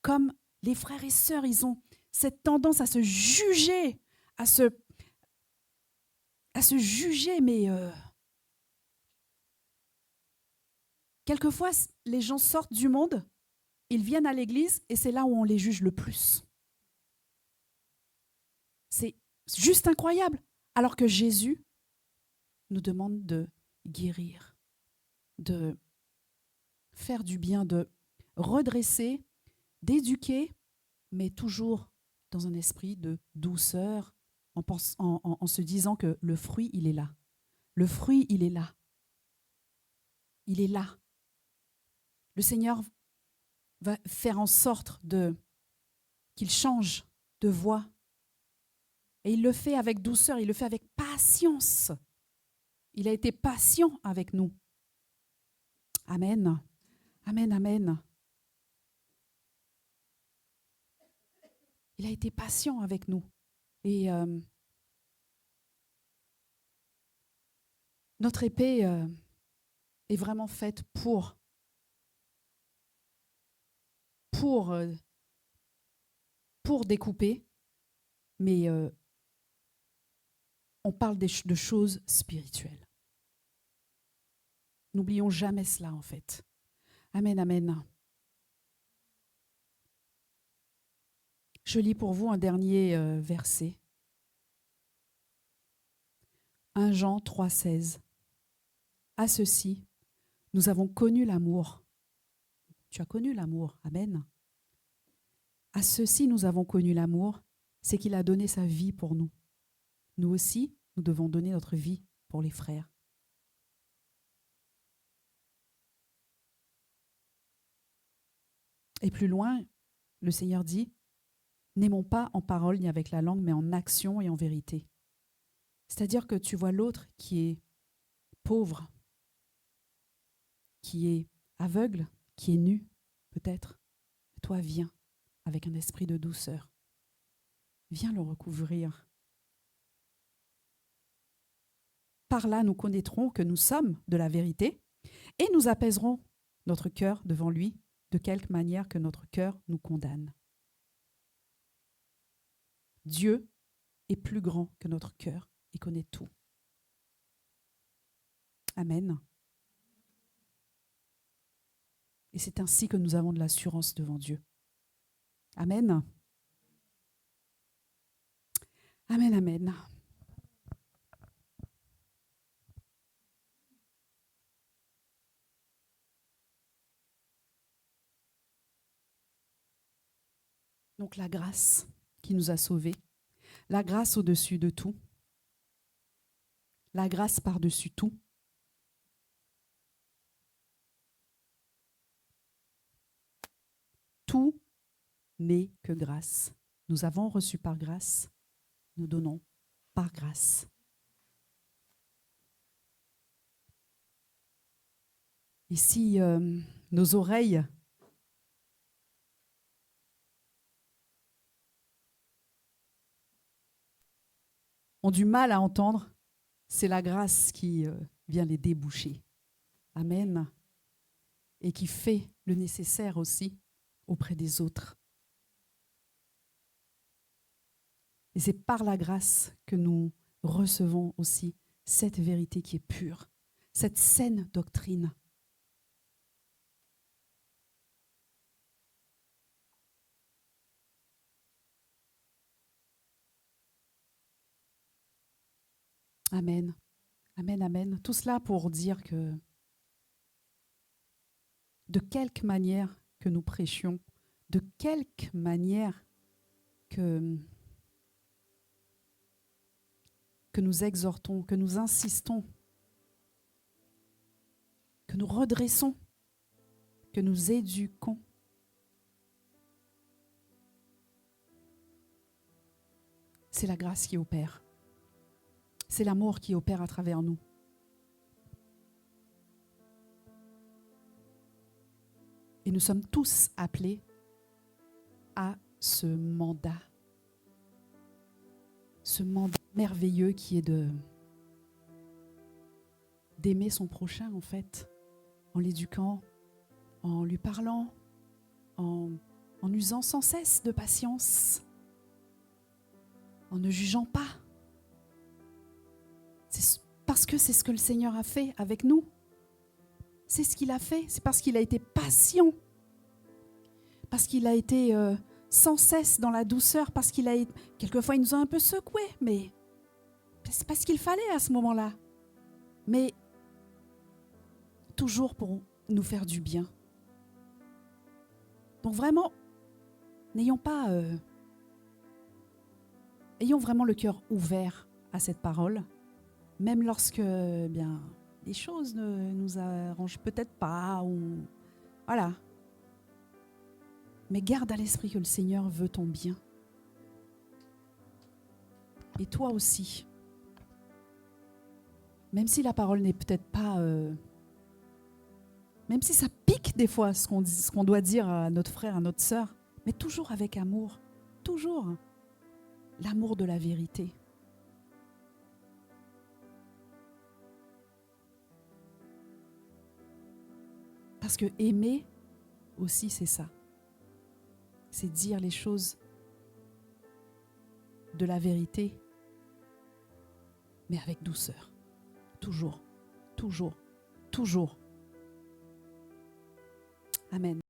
Comme les frères et sœurs, ils ont cette tendance à se juger, à se juger, mais quelquefois, les gens sortent du monde, ils viennent à l'église et c'est là où on les juge le plus. C'est juste incroyable. Alors que Jésus nous demande de guérir, de faire du bien, de redresser, d'éduquer, mais toujours dans un esprit de douceur, en se disant que le fruit, il est là. Le fruit, il est là. Il est là. Le Seigneur va faire en sorte qu'il change de voix. Et il le fait avec douceur, il le fait avec patience. Il a été patient avec nous. Amen. Amen, amen. Il a été patient avec nous. Et notre épée est vraiment faite pour découper, mais on parle de choses spirituelles. N'oublions jamais cela, en fait. Amen, amen. Je lis pour vous un dernier verset. 1 Jean 3, 16. À ceci, nous avons connu l'amour. Tu as connu l'amour. Amen. À ceci, nous avons connu l'amour, c'est qu'il a donné sa vie pour nous. Nous aussi, nous devons donner notre vie pour les frères. Et plus loin, le Seigneur dit, n'aimons pas en parole ni avec la langue, mais en action et en vérité. C'est-à-dire que tu vois l'autre qui est pauvre, qui est aveugle, qui est nu, peut-être. Toi, viens avec un esprit de douceur. Viens le recouvrir. Par là, nous connaîtrons que nous sommes de la vérité et nous apaiserons notre cœur devant lui de quelque manière que notre cœur nous condamne. Dieu est plus grand que notre cœur et connaît tout. Amen. Et c'est ainsi que nous avons de l'assurance devant Dieu. Amen. Amen, amen. Donc la grâce qui nous a sauvés, la grâce au-dessus de tout, la grâce par-dessus tout. Tout n'est que grâce. Nous avons reçu par grâce, nous donnons par grâce. Et si nos oreilles ont du mal à entendre, c'est la grâce qui vient les déboucher. Amen. Et qui fait le nécessaire aussi auprès des autres. Et c'est par la grâce que nous recevons aussi cette vérité qui est pure, cette saine doctrine. Amen. Amen, amen. Tout cela pour dire que de quelque manière que nous prêchions, de quelque manière que nous exhortons, que nous insistons, que nous redressons, que nous éduquons, c'est la grâce qui opère. C'est l'amour qui opère à travers nous. Et nous sommes tous appelés à ce mandat merveilleux qui est d'aimer son prochain, en fait, en l'éduquant, en lui parlant, en usant sans cesse de patience, en ne jugeant pas. C'est parce que c'est ce que le Seigneur a fait avec nous. C'est ce qu'il a fait. C'est parce qu'il a été patient, parce qu'il a été sans cesse dans la douceur, parce qu'il a été... Quelquefois, il nous a un peu secoués, mais c'est pas ce qu'il fallait à ce moment-là. Mais toujours pour nous faire du bien. Donc vraiment, ayons vraiment le cœur ouvert à cette parole, même lorsque les choses ne nous arrangent peut-être pas, ou voilà. Mais garde à l'esprit que le Seigneur veut ton bien. Et toi aussi. Même si la parole n'est peut-être pas... même si ça pique des fois ce qu'on doit dire à notre frère, à notre sœur, mais toujours avec amour. Toujours. L'amour de la vérité. Parce que aimer aussi, c'est ça. C'est dire les choses de la vérité, mais avec douceur. Toujours, toujours, toujours. Amen.